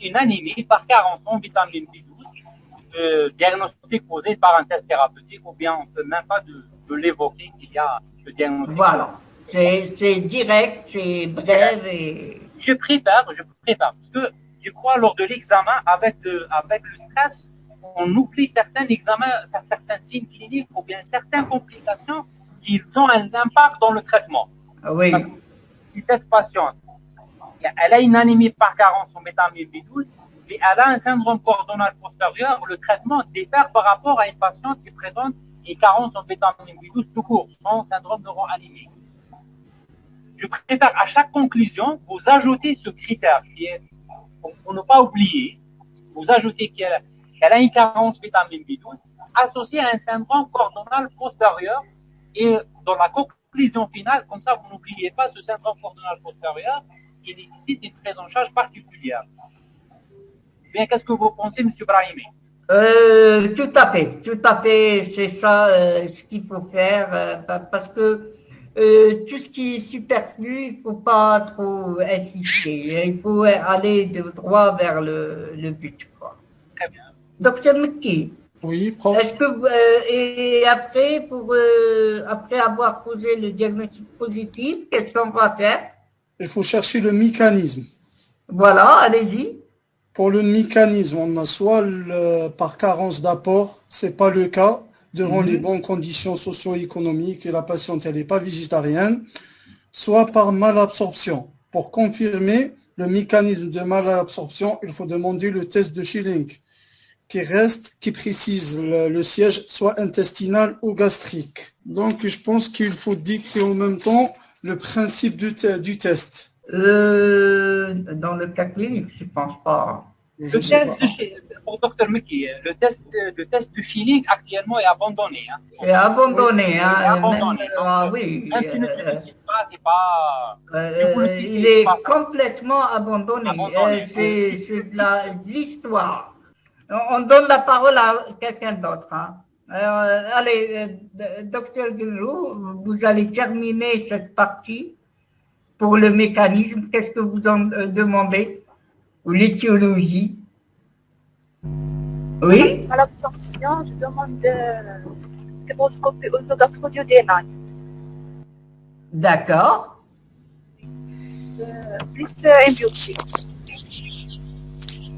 une anémie par carence en vitamine B12, diagnostic posé par un test thérapeutique, ou bien on ne peut même pas de l'évoquer qu'il y a le diagnostic. Voilà, c'est direct, c'est bref. Et... Je préfère, parce que je crois lors de l'examen, avec le stress, on oublie certains examens, certains signes cliniques ou bien certaines complications qui ont un impact dans le traitement. Oui. Parce que cette patiente, elle a une anémie par carence en vitamine B12, mais elle a un syndrome cordonal postérieur. Le traitement diffère par rapport à une patiente qui présente une carence en vitamine B12 tout court, sans syndrome neuroanémique. Je préfère à chaque conclusion vous ajouter ce critère qui est, pour ne pas oublier, vous ajoutez qu'elle a une carence vitamine B12 associée à un syndrome cordonal postérieur, et dans la conclusion finale, comme ça vous n'oubliez pas ce syndrome cordonal postérieur qui nécessite une prise en charge particulière. Bien, qu'est-ce que vous pensez, M. Brahimi? Tout à fait, c'est ça ce qu'il faut faire, parce que tout ce qui est superflu, il ne faut pas trop insister, il faut aller de droit vers le but. Quoi. Très bien. Docteur Mekki, oui, prof. Est-ce que et après, après avoir posé le diagnostic positif, qu'est-ce qu'on va faire? Il faut chercher le mécanisme. Voilà, allez-y. Pour le mécanisme, on a soit par carence d'apport, c'est pas le cas, devant les bonnes conditions socio-économiques et la patiente elle n'est pas végétarienne, soit par malabsorption. Pour confirmer le mécanisme de malabsorption, il faut demander le test de Schilling qui précise le siège soit intestinal ou gastrique. Donc, je pense qu'il faut décrire en même temps le principe du test. Dans le cas clinique, je ne pense pas. Pour Dr Meki, le test de Schilling actuellement est abandonné. Hein. Est abandonné, hein. Est abandonné. Oui. Même si ne le décide pas, c'est pas. Il est complètement abandonné. C'est de l'histoire. On donne la parole à quelqu'un d'autre. Hein. Allez, docteur Guilou, vous allez terminer cette partie pour le mécanisme. Qu'est-ce que vous en demandez? Ou l'étiologie? Oui. À l'absorption, je demande fibroscopie autogastro-duodénale. D'accord. Plus une biopsie.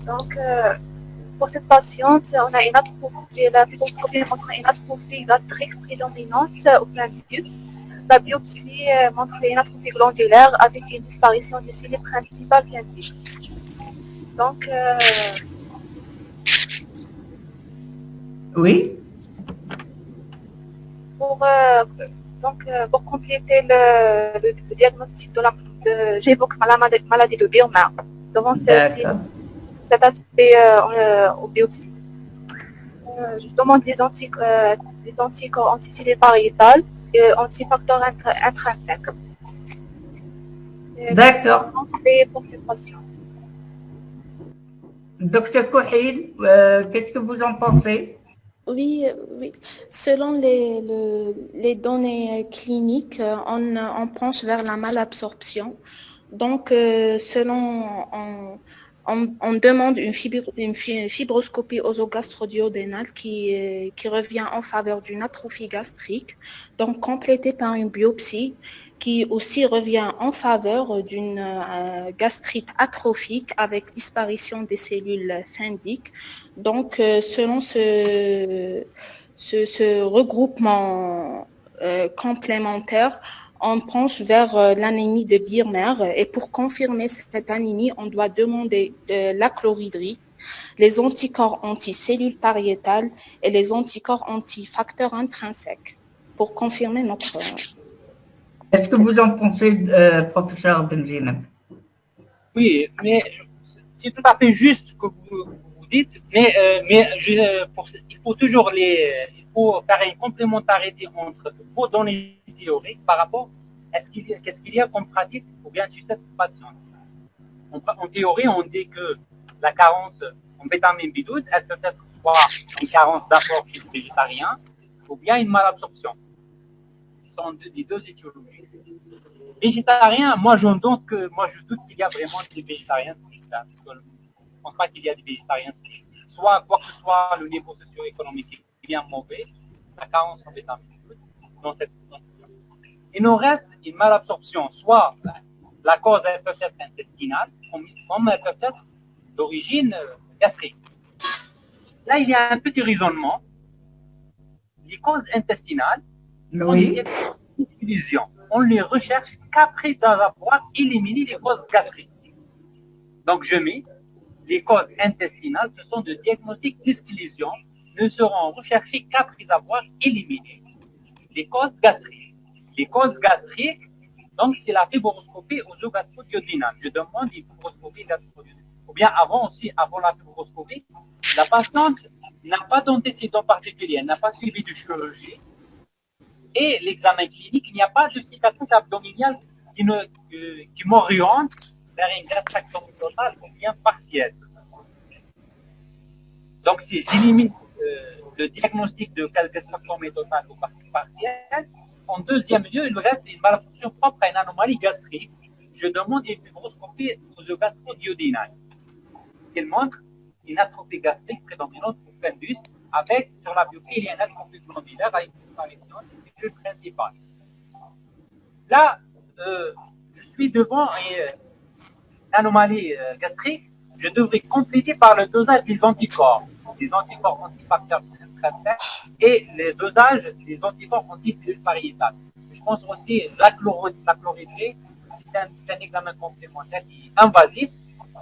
Donc, pour cette patiente, on a une atrophie, la fibroscopie montre une atrophie gastrique prédominante au plein bus. La biopsie montre une atrophie glandulaire avec une disparition des cellules principales bien vives. Donc, oui. Pour compléter le diagnostic j'évoque la maladie de Birman. Devant cet aspect aux biopsies. Je demande les anticorps anticellulaires pariétales et antifacteurs intrinsèques. D'accord. Pour ces patients. Docteur Kouhil, qu'est-ce que vous en pensez? Oui. Selon les données cliniques, on penche vers la malabsorption. Donc, on demande une fibroscopie œsogastro-duodénale qui revient en faveur d'une atrophie gastrique, donc complétée par une biopsie qui aussi revient en faveur d'une gastrite atrophique avec disparition des cellules phendiques. Donc, selon ce regroupement complémentaire, on penche vers l'anémie de Birmer et pour confirmer cette anémie, on doit demander la chloridrie, les anticorps anticellules pariétales et les anticorps antifacteurs intrinsèques pour confirmer notre... Est-ce que vous en pensez, professeur Benzineb? Oui, mais c'est tout à fait juste ce que vous dites, mais il faut toujours il faut faire une complémentarité entre vos données théoriques par rapport à qu'est-ce qu'il y a comme pratique ou bien sur cette patiente. En théorie, on dit que la carence en vitamine B12, elle peut être soit une carence d'apport chez le végétarien ou bien une malabsorption. Ce sont les deux étiologies. Végétarien, je doute qu'il y a vraiment des végétariens stricts. Je ne pense pas qu'il y a des végétariens stricts. Soit, quoi que ce soit, le niveau socio-économique est bien mauvais, la carence en vitamine B12 dans cette il nous reste une malabsorption, soit la cause elle peut être intestinale, comme elle peut être d'origine gastrique. Là, il y a un petit raisonnement. Les causes intestinales sont des illusions. On les recherche qu'après avoir éliminé les causes gastriques. Donc, je mets les causes intestinales, ce sont des diagnostics d'exclusion, ne seront recherchés qu'après avoir éliminé les causes gastriques. Les causes gastriques, donc c'est la fibroscopie œsogastro-duodénale. Je demande une fibroscopie gastro-duodénale. Ou bien avant la fibroscopie, la patiente n'a pas d'antécédent particulier, elle n'a pas suivi de chirurgie. Et l'examen clinique, il n'y a pas de cicatrice abdominale qui m'oriente vers une gastrectomie totale ou bien partielle. Donc si j'élimine le diagnostic de gastrectomie totale ou partielle, en deuxième lieu, il me reste une malabsorption propre à une anomalie gastrique. Je demande une fibroscopie œsogastro-duodénale. Elle montre une atrophie gastrique prédominante au fundus avec, sur la biopsie, il y a une atrophie glandulaire avec une disparition des cellules principales. Là, je suis devant une anomalie gastrique. Je devrais compléter par le dosage des anticorps antifacteurs traitement et les dosages des anticorps anticellules pariétales. Je pense aussi la chloridrée, c'est un examen complémentaire qui est invasif.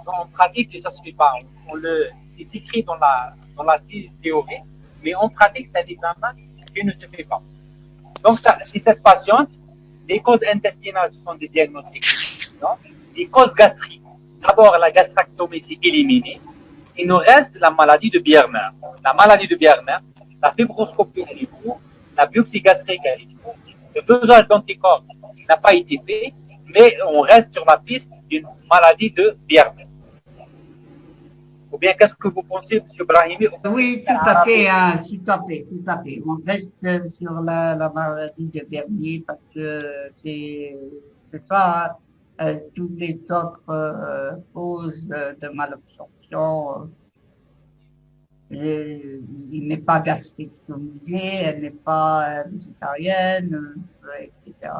En pratique, ça ne se fait pas. C'est écrit dans la théorie, mais en pratique, c'est un examen qui ne se fait pas. Donc, si cette patiente, les causes intestinales sont des diagnostics. Non? Les causes gastriques. D'abord, la gastrectomie s'est éliminée. Il nous reste la maladie de Biermer. La maladie de Biermer, la fibroscopie, elle est pour, la biopsie gastrique, elle est pour. Le dosage d'anticorps n'a pas été fait, mais on reste sur la piste d'une maladie de Biermer. Ou bien, qu'est-ce que vous pensez, M. Brahimi? Oui, tout à fait, hein, tout à fait, tout à fait. On reste sur la maladie de Bernier parce que c'est ça, toutes les autres causes de malabsorption. Il n'est pas gastrictomisé, elle n'est pas végétarienne, etc.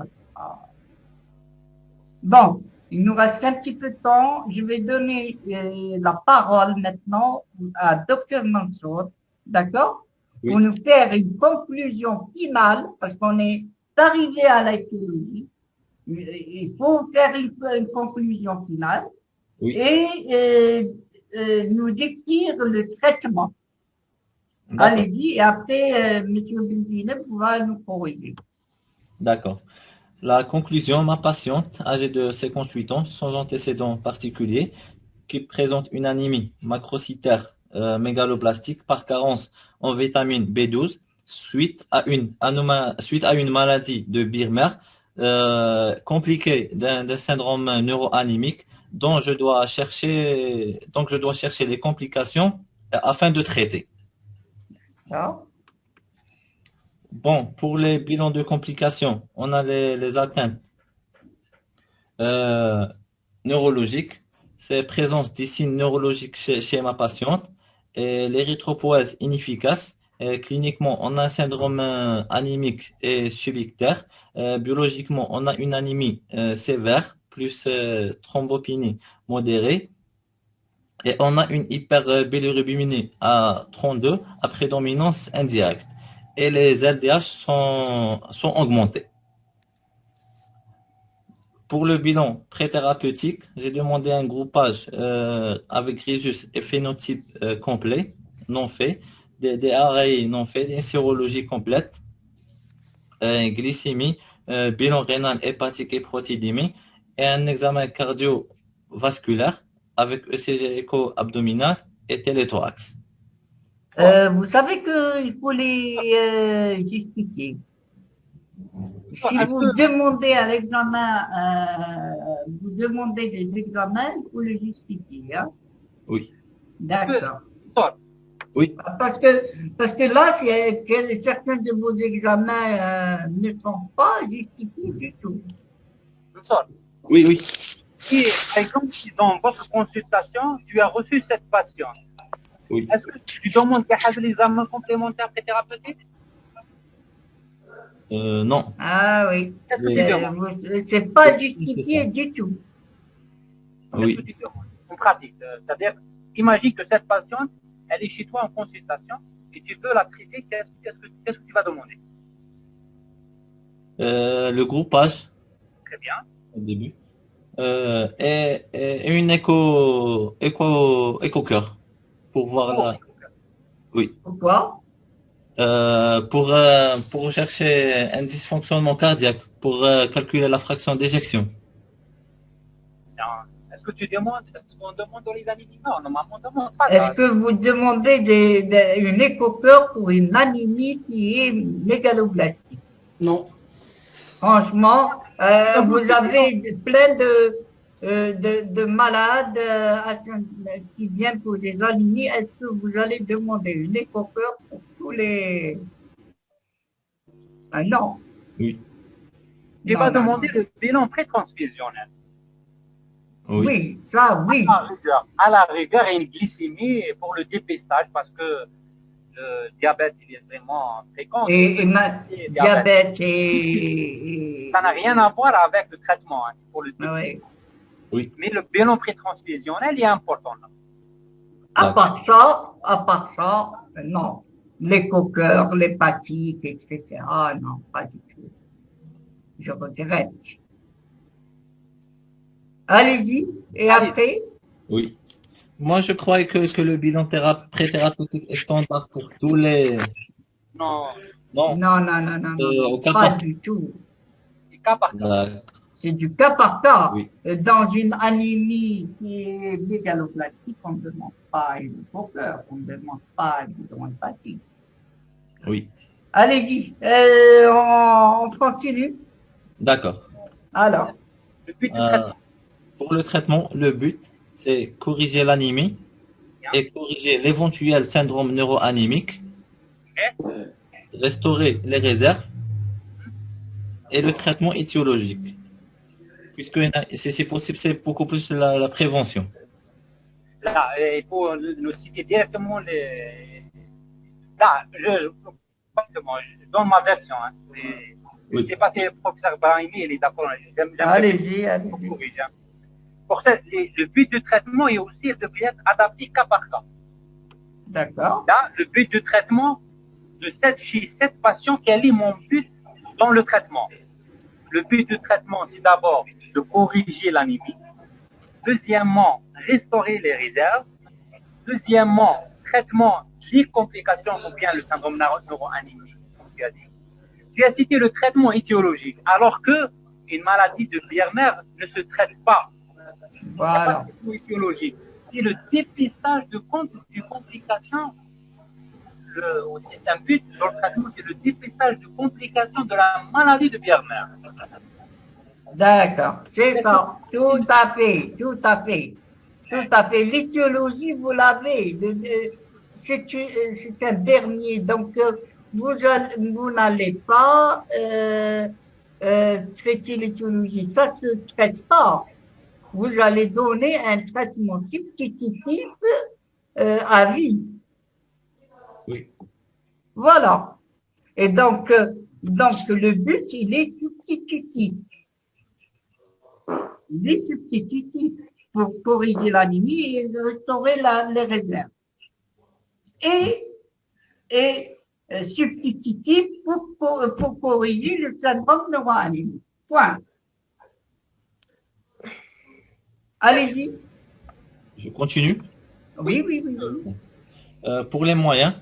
Bon, il nous reste un petit peu de temps. Je vais donner la parole maintenant à Dr Mansour, d'accord, Oui. pour nous faire une conclusion finale, parce qu'on est arrivé à la éthologie. Il faut faire une conclusion finale Oui. et nous décrire le traitement. D'accord. Allez-y, et après, M. Benzine pourra nous corriger. D'accord. La conclusion, ma patiente, âgée de 58 ans, sans antécédent particulier, qui présente une anémie macrocytaire mégaloblastique par carence en vitamine B12 suite à une maladie de Biermer compliquée d'un syndrome neuroanémique dont je dois chercher les complications afin de traiter. Alors, Bon, pour les bilans de complications, on a les atteintes neurologiques, c'est présence des signes neurologiques chez ma patiente et l'érythropoïèse inefficace. Et cliniquement, on a un syndrome anémique et subictaire. Biologiquement, on a une anémie sévère plus thrombopénie modérée. Et on a une hyperbilirubinémie à 32 à prédominance indirecte. Et les LDH sont augmentés. Pour le bilan pré-thérapeutique, j'ai demandé un groupage avec rhésus et phénotype complet, non fait, des ARI non fait, des sérologies complètes, glycémie, bilan rénal, hépatique et protédémie, et un examen cardiovasculaire avec ECG écho-abdominal et téléthorax. vous savez qu'il faut les justifier. Si vous demandez un examen, vous demandez des examens, il faut les justifier. Hein? Oui. D'accord. Oui. Parce que là, certains de vos examens ne sont pas justifiés du tout. Oui, oui. Si, par exemple, si dans votre consultation, tu as reçu cette patiente, Oui. est-ce que tu demandes l'examen complémentaire thérapeutique? Non. Ah oui. Qu'est-ce que tu demandes? C'est pas justifié du tout. Oui. Qu'est-ce que tu demandes? En pratique, c'est-à-dire, imagine que cette patiente, elle est chez toi en consultation et tu veux la traiter, qu'est-ce que tu vas demander? Le groupage. Très bien. Au début. Et une écho-cœur pour voir la. Oui. Pourquoi? Pour chercher un dysfonctionnement cardiaque, pour calculer la fraction d'éjection. Est-ce que tu demandes, est-ce qu'on demande dans les anémies? Non, normalement, on ne demande pas. Est-ce que vous demandez une écho-cœur pour une anémie qui est mégaloblastique? Non. Franchement, vous avez plein de malades qui viennent pour des anémies. Est-ce que vous allez demander une écho-cœur pour tous les... Ah, non. Oui. Tu vas demander le bilan pré-transfusionnel. Oui. Oui, ça, oui. À la rigueur, et une glycémie pour le dépistage parce que le diabète, il est vraiment fréquent. Diabète et... Ça n'a rien à voir avec le traitement, hein, c'est pour le dépistage. Oui. Oui. Mais le bilan pré-transfusionnel est important. Là. À part ça, non. les coqueurs, l'hépatique, etc. Non, pas du tout. Je regrette. Allez-y, et après? Oui. Moi, je crois que le bilan préthérapeutique est standard pour tous les... Non, Non, Non, non, non, non, non, au non, cas pas par du tout. c'est cas par cas. cas. C'est du cas par cas. Oui. Dans une anémie qui est mégaloplastique, on ne demande pas une coqueur, on ne demande pas une hydrohépatique. Oui. Allez-y, on continue. D'accord. Alors, Le but du Euh, traitement, pour le traitement, le but, c'est corriger l'anémie et corriger l'éventuel syndrome neuroanémique, restaurer les réserves et le traitement étiologique. Puisque c'est possible, c'est beaucoup plus la prévention. là, il faut nous citer directement les... Là, je donne ma version. Hein. Je ne Oui. sais pas si le professeur Brahimi il est d'accord. allez-y, allez-y. Pour ça, le but du traitement est aussi devrait être adapté cas par cas. D'accord. Là, le but du traitement chez cette patients, quel est mon but dans le traitement? Le but du traitement, c'est d'abord de corriger l'anémie. Deuxièmement, restaurer les réserves. Deuxièmement, traitement des complications ou bien le syndrome neuroanémique, comme tu as dit. Tu as cité le traitement étiologique, alors que une maladie de Bierner ne se traite pas. Voilà. Traitement étiologique. C'est le dépistage des complications. C'est un but dans le traitement, c'est le dépistage de complications de la maladie de Bierner. D'accord, c'est ça. Tout à fait, tout à fait. Tout à fait. L'étiologie, vous l'avez. C'est un dernier. Donc, vous n'allez pas traiter l'étiologie. Ça ne se traite pas. Vous allez donner un traitement substitutif à vie. Oui. Voilà. Et donc le but, il est substitutif. Il est substitutif pour corriger l'anémie et restaurer les réserves. Et substitutif pour corriger le syndrome neuroanémique. Point. Allez-y. Je continue. Oui, oui, oui. Pour les moyens,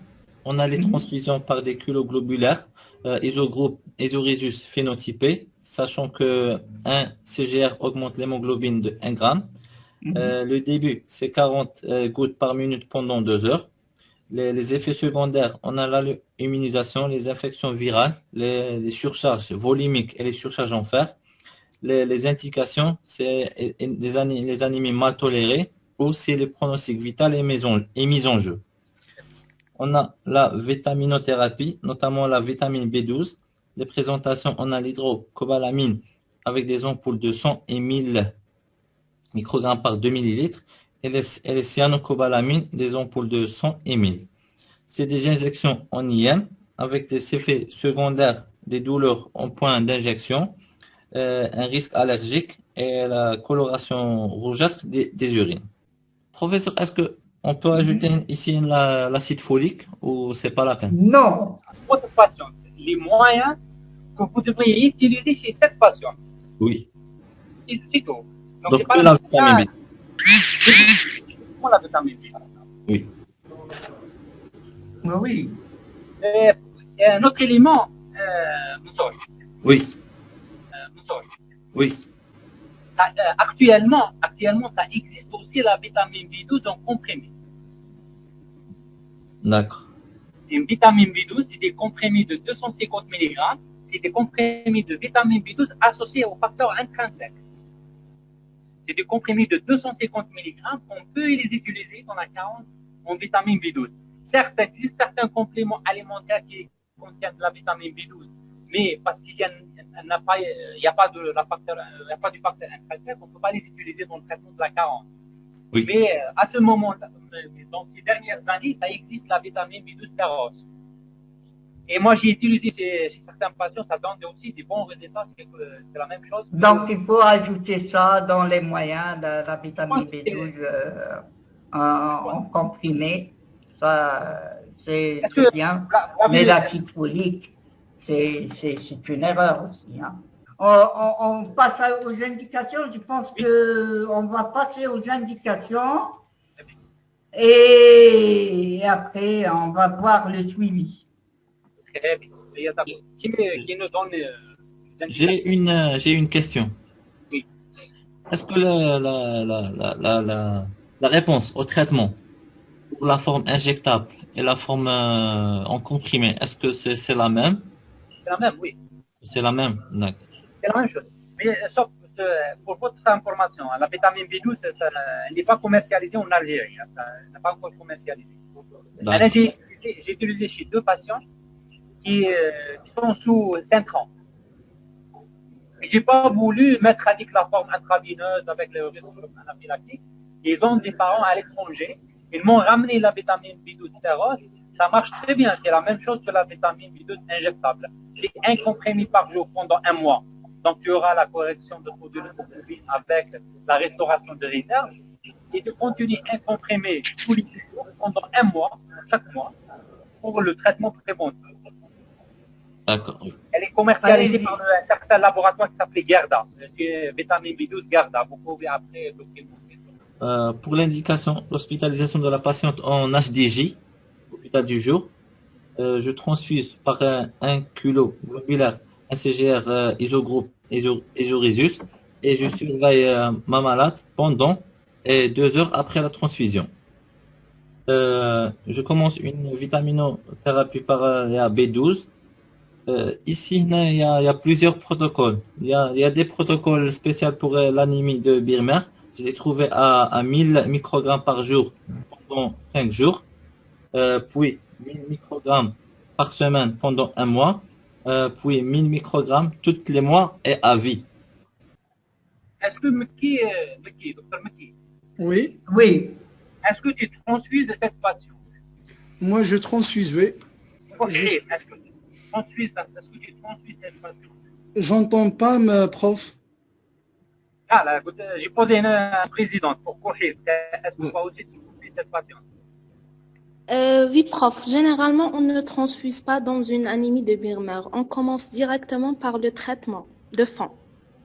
on a les transfusions par des culoglobulaires, isogroupe isorésus phénotypé, sachant que 1 CGR augmente l'hémoglobine de 1 gramme. Le début, c'est 40 gouttes par minute pendant 2 heures. Les effets secondaires, on a l'immunisation, les infections virales, les surcharges volumiques et les surcharges en fer. Les indications, c'est les anémies mal tolérées ou c'est les pronostics vital est mis en jeu. On a la vitaminothérapie, notamment la vitamine B12. Les présentations, on a l'hydrocobalamine avec des ampoules de 100 et 1000 microgrammes par 2 millilitres et les cyanocobalamines, des ampoules de 100 et 1000. C'est des injections en IM avec des effets secondaires, des douleurs en point d'injection, un risque allergique et la coloration rougeâtre des urines. Professeur, est-ce qu'on peut ajouter ici l'acide folique ou c'est pas la peine? Non. Votre patiente, les moyens que vous devriez utiliser chez cette patiente. Oui. C'est tout. Donc, que la vitamine B. Pour la vitamine B. Oui. Oui. Un autre élément, Moussoul. Oui. Moussoul. Oui. Actuellement, ça existe aussi la vitamine B12 en comprimé. D'accord. Une vitamine B12, c'est des comprimés de 250 mg. C'est des comprimés de vitamine B12 associés au facteur intrinsèque. C'est des comprimés de 250 mg qu'on peut les utiliser dans la carence en vitamine B12. Certes, il existe certains compléments alimentaires qui contiennent de la vitamine B12, mais parce qu'il n'y a pas du facteur intrinsèque, on ne peut pas les utiliser dans le traitement de la carence. Oui. Mais à ce moment-là, dans ces dernières années, ça existe la vitamine B12 féroce. Et moi, j'ai utilisé chez certains patients, ça donne aussi des bons résultats, c'est la même chose. Donc, il faut ajouter ça dans les moyens de la vitamine B12 en comprimé. Ça, c'est Est-ce que bien. vous avez- Mais l'acide folique, c'est une erreur aussi. Hein. On passe aux indications. Je pense qu'on va passer aux indications et après, on va voir le suivi. Très bien. Qui nous donne J'ai une question. Oui. Est-ce que la réponse au traitement pour la forme injectable et la forme en comprimé, est-ce que c'est la même? C'est la même, oui. C'est la même, d'accord. C'est la même chose. Mais sauf pour votre information, la vitamine B12, elle n'est pas commercialisée en Algérie. Elle n'est pas encore commercialisée. D'accord. J'ai utilisé chez 2 patients qui sont sous 5 ans. Et j'ai pas voulu mettre avec la forme intravineuse avec le risque anaphylactique. Ils ont des parents à l'étranger. Ils m'ont ramené la vitamine B12 féroce. Ça marche très bien. C'est la même chose que la vitamine B12 injectable. C'est un comprimé par jour pendant 1 mois. Donc, tu auras la correction de taux de l'hémoglobine avec la restauration de réserve. Et tu continues un comprimé tous les jours pendant 1 mois, chaque mois, pour le traitement préventif. D'accord. Oui. Elle est commercialisée par un certain laboratoire qui s'appelait Gerda, vitamine B12 Gerda. Vous pouvez après bloquer mon question. Pour l'indication d'hospitalisation de la patiente en HDJ, hôpital du jour, je transfuse par 1 kilo globulaire un CGR isogroupe isorésus et je surveille ma malade pendant et 2 heures après la transfusion. Je commence une vitaminothérapie par la B12. Ici, il y a plusieurs protocoles. Il y a des protocoles spéciaux pour l'anémie de Birmer. Je l'ai trouvé à 1000 microgrammes par jour pendant 5 jours. Puis 1000 microgrammes par semaine pendant 1 mois. Puis 1000 microgrammes tous les mois et à vie. Est-ce que docteur Meki, Oui, Oui, est-ce que tu transfuses cette patiente? moi je transfuse, oui. Est-ce que tu transfuses cette patiente? J'entends pas, ma prof. Ah, là, j'ai posé une présidente pour courir. Est-ce que toi aussi tu transfuses cette patiente? Oui, prof. Généralement, on ne transfuse pas dans une anémie de Birmer. On commence directement par le traitement de fond,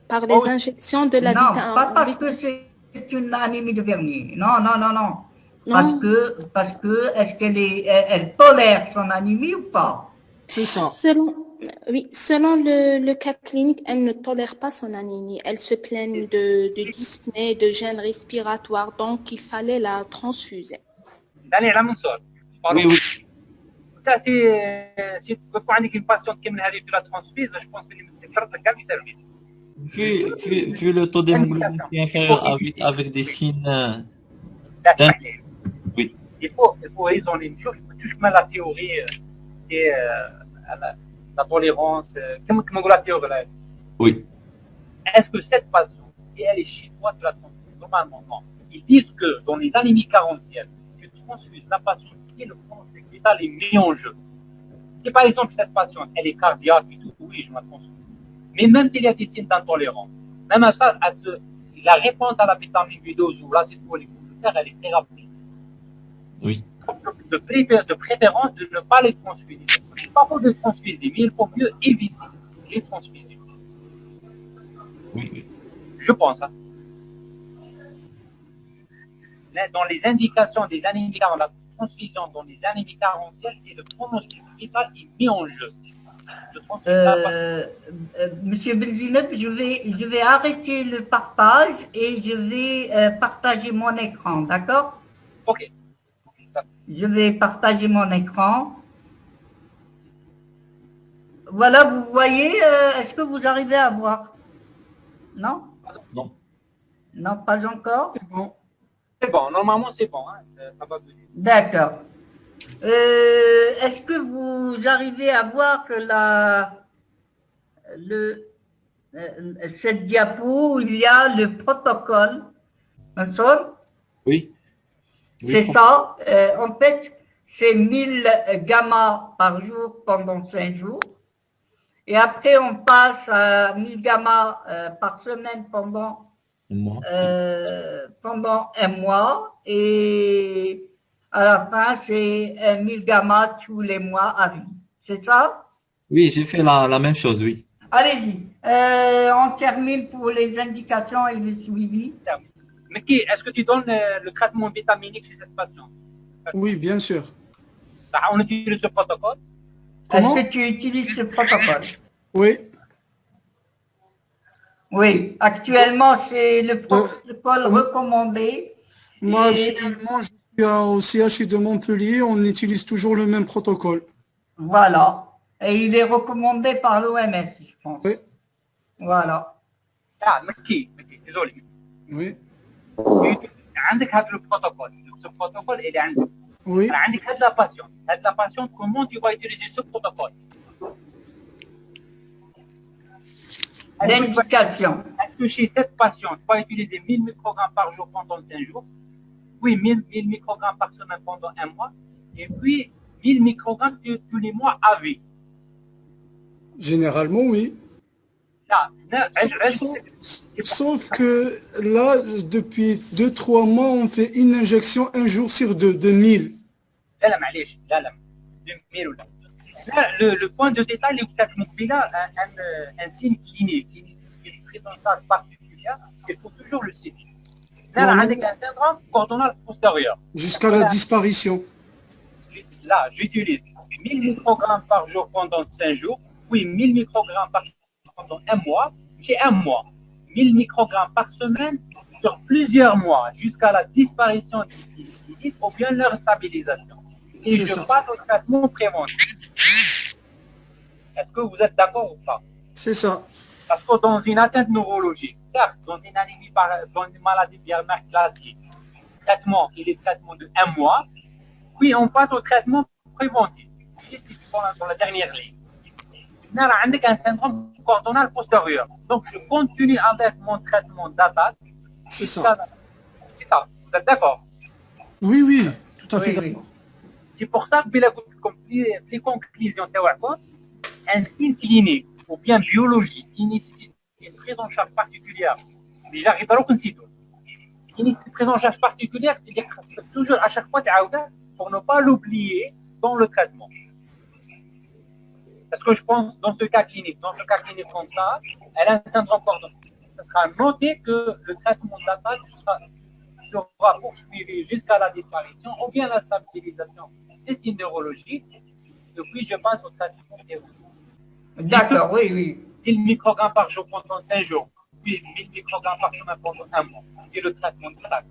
par les injections de la non, vitamine. pas parce que c'est une anémie de Vernier. Non, non, non, non. Non. Parce que est-ce elle tolère son anémie ou pas? C'est ça. Selon le cas clinique, elle ne tolère pas son anémie. Elle se plaigne de dyspnée, de gêne respiratoire, donc il fallait la transfuser. Allez, la Mansour. Oui, oui. Si tu peux pas avoir une patiente qui me la transfuse, je pense que c'est le cas du service. Vu le taux d'hémoglobine qui est inférieur avec des signes oui. Il faut raisonner une chose, toujours la théorie et la tolérance, comme la théorie là. Oui. Est-ce que cette patiente, si elle est chez toi, tu la transfuses? Normalement, non. Ils disent que dans les anémies carentielles, tu transfuses la patiente si le contexte vital est mis en jeu. Si par exemple cette patiente, elle est cardiaque et tout, oui, je la transfuse. Mais même s'il y a des signes d'intolérance, même à ça, la réponse à la vitamine B12 ou l'acide folique, elle est très rapide. Oui. De préférence de ne pas les transfuser. Pas pour les transfuser, mais il faut mieux éviter les transfuser. Oui. Je pense. Hein. Dans les indications des anémies carentielles, la transfusion dans les anémies carentielles, c'est le pronostic vital qui est mis en jeu. Monsieur Belzineb, je vais arrêter le partage et je vais partager mon écran, d'accord? Ok. Je vais partager mon écran. Voilà, vous voyez, est-ce que vous arrivez à voir? Non? Non. Non, pas encore? C'est bon. C'est bon, normalement c'est bon. Hein. Ça va venir. D'accord. Est-ce que vous arrivez à voir que cette diapo où il y a le protocole? Oui. C'est ça. En fait, c'est 1000 gamma par jour pendant 5 jours. Et après, on passe à 1000 gamma par semaine pendant 1 mois. Et À la fin, c'est 1000 gamma tous les mois à vie. C'est ça? Oui, j'ai fait la même chose, oui. Allez-y. On termine pour les indications et le suivi. Meki, est-ce que tu donnes le traitement vitaminique chez cette patiente? Oui, bien sûr. On utilise ce protocole? Comment? Est-ce que tu utilises ce protocole? Oui. Oui, actuellement, c'est le protocole recommandé. Moi, Et- actuellement, je suis au CHU de Montpellier. On utilise toujours le même protocole. Voilà. Et il est recommandé par l'OMS, je pense. Oui. Voilà. Ah, Meki, désolé. Oui. عندك هذا البروتوكول. Ce protocole, il est عندك. Oui. عندك هذه la patiente. هذه la patiente, comment tu vas utiliser ce protocole? L'indication. Est-ce que chez cette patiente, tu vas utiliser 1000 microgrammes par jour pendant 5 jours? Oui, 1000 microgrammes par semaine pendant un mois. Et puis, 1000 microgrammes tous les mois à vie. Généralement, oui. Là, Sauf que là, depuis 2-3 mois, on fait une injection un jour sur deux, de 1000. لا لا معليش لا لا 2000 ولا لا le point de détail اللي قلت لك من قبيله un signe clinique une prise en charge particulière il faut toujours le citer là عندك un syndrome coordonal postérieur Jusqu'à la disparition. là j'utilise 1000 microgrammes par jour pendant 5 jours oui 1000 microgrammes par jour pendant un mois j'ai un mois 1000 microgrammes par semaine sur plusieurs mois jusqu'à la disparition du clinique ou bien leur stabilisation. Et je passe au traitement préventif. Est-ce que vous êtes d'accord ou pas? C'est ça. Parce que dans une atteinte neurologique, certes, dans une anémie, dans une maladie biarnaire classique, le traitement, il est traitement de 1 mois. Puis on passe au traitement préventif. C'est dans la dernière ligne. Là, on a un syndrome coordonal postérieur. Donc, je continue avec mon traitement d'attaque. C'est ça. C'est ça. Vous êtes d'accord? Oui, oui, tout à fait d'accord. C'est pour ça que les conclusions théoriques, un signe clinique ou bien biologique qui nécessite une prise en charge particulière, mais j'arrive à l'autre site, qui nécessite une prise en charge particulière, c'est-à-dire toujours à chaque fois pour ne pas l'oublier dans le traitement. Parce que je pense dans ce cas clinique comme ça, elle a un syndrome coordonal. Ça sera noté que le traitement d'attaque sera poursuivi jusqu'à la disparition ou bien la stabilisation des signes neurologiques. Et puis je passe au traitement théorique. D'accord, oui, oui. 1000 microgrammes par jour pendant 5 jours, puis 1000 microgrammes par semaine pendant un mois. C'est le traitement de l'attaque.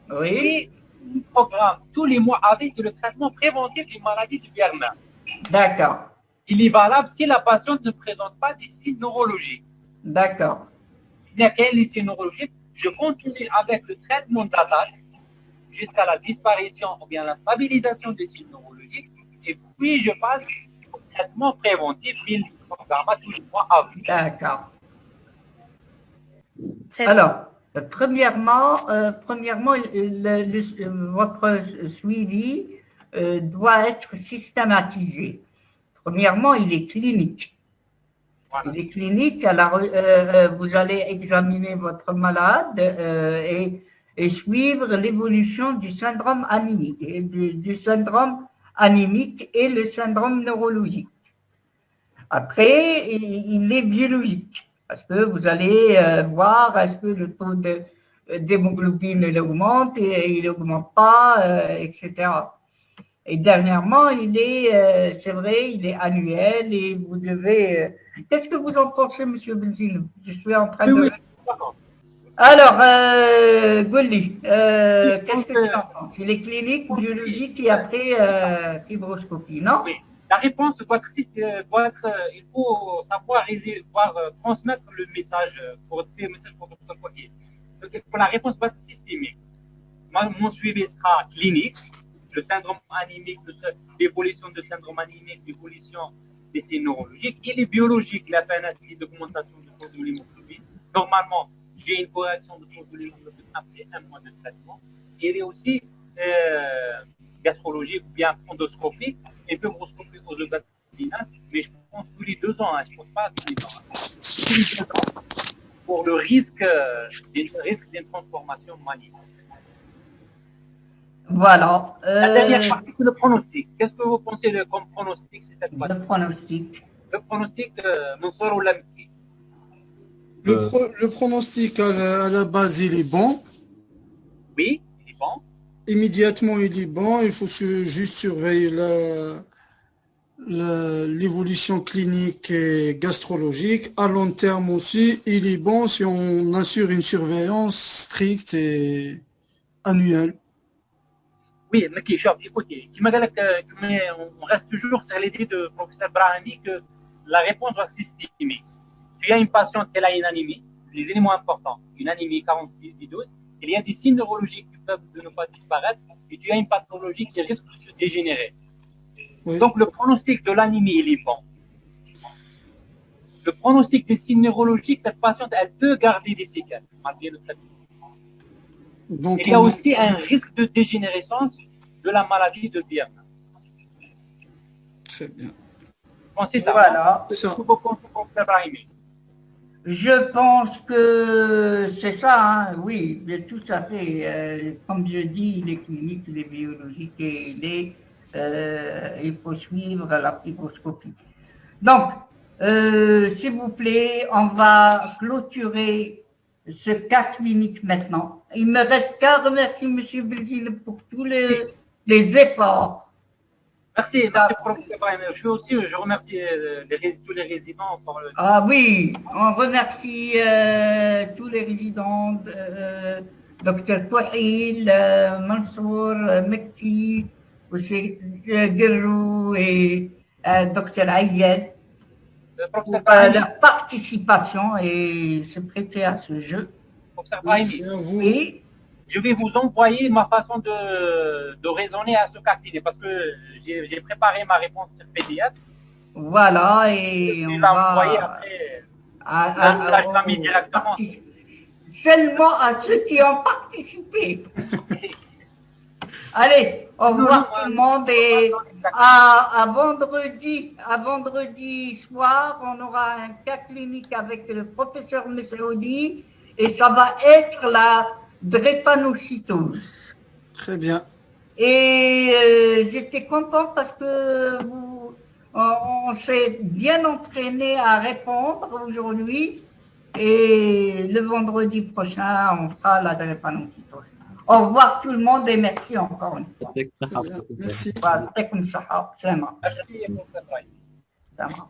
Oui. Et 1000 microgrammes tous les mois avec le traitement préventif des maladies du Bernard. D'accord. Il est valable si la patiente ne présente pas des signes neurologiques. D'accord. Il n'y a qu'un les signes neurologiques. Je continue avec le traitement d'attaque jusqu'à la disparition ou bien la stabilisation des signes neurologiques. Et puis, je passe au traitement préventif 1000 microgrammes tous les mois à vie. D'accord. Alors, premièrement, votre suivi doit être systématisé. Premièrement, il est clinique. Voilà. Il est clinique, alors vous allez examiner votre malade et suivre l'évolution du syndrome anémique, et le syndrome neurologique. Après, il est biologique, parce que vous allez voir est-ce que le taux d'hémoglobine augmente et il n'augmente pas, etc. Et dernièrement, c'est vrai, il est annuel et vous devez... Qu'est-ce que vous en pensez, monsieur Benzine? Je suis en train de... Alors, Golly, qu'est-ce que tu en penses? Il est clinique, biologique et après fibroscopie, non? Oui, la réponse doit être il faut savoir transmettre le message pour protocolier. La réponse doit être systémique. Mon suivi sera clinique. Le syndrome anémique, l'évolution de syndrome anémique, l'évolution des signes neurologiques. Il est biologique, la pénalité d'augmentation du taux de l'hémoglobine. Normalement, j'ai une correction de taux de l'hémoglobine après un mois de traitement. Il est aussi gastrologique ou bien endoscopique et fibroscopique aux oesogastrines, mais je pense tous les 2 ans, je ne pense pas tous les ans. Tous les 2 ans pour le risque d'une transformation maligne. Voilà. La dernière partie, c'est le pronostic. Qu'est-ce que vous pensez comme pronostic c'est cette partie? Le pronostic. Le pronostic, Mansour ou Lamki? Le pronostic à la base, il est bon. Oui, il est bon. Immédiatement, il est bon. Il faut juste surveiller l'évolution clinique et gastrologique. À long terme aussi, il est bon si on assure une surveillance stricte et annuelle. Oui, mais écoutez, on reste toujours sur l'idée de professeur Brahimi que la réponse doit s'estimer. Tu as une patiente qui a une anémie, les éléments importants, une anémie 46-12, il y a des signes neurologiques qui peuvent ne pas disparaître et tu as une pathologie qui risque de se dégénérer. Oui. Donc le pronostic de l'anémie, il est bon. Le pronostic des signes neurologiques, cette patiente, elle peut garder des séquelles malgré le traitement. Donc, il y a aussi un risque de dégénérescence de la maladie de Birn. Très bien. Pensez ça. Voilà. C'est ça. Vous pensez qu'on peut Brahimi. Je pense que c'est ça, hein, oui, tout à fait. Comme je dis, les cliniques, les biologiques et il faut suivre la fibroscopie. Donc, s'il vous plaît, on va clôturer ce cas clinique maintenant. Il me reste qu'à remercier M. Belzile pour tous les efforts. Merci, professeur Brahimi. Je remercie tous les résidents pour le... Ah oui, on remercie tous les résidents, Dr Touhil, Mansour, Mekti, aussi Gerrou et Dr Ayed pour leur participation et se prêter à ce jeu. Professeur Brahimi, et je vais vous envoyer ma façon de raisonner à ce cas clinique parce que j'ai préparé ma réponse sur PDF. Voilà, et on va envoyer après directement. Seulement à ceux qui ont participé. Allez, au revoir tout le monde et à vendredi soir, on aura un cas clinique avec le professeur Messoudi et ça va être la drépanocytose. Très bien. Et j'étais content parce que on s'est bien entraîné à répondre aujourd'hui et le vendredi prochain, on fera la drépanocytose. Au revoir tout le monde et merci encore une fois. Merci. Voilà, c'est comme ça. Merci.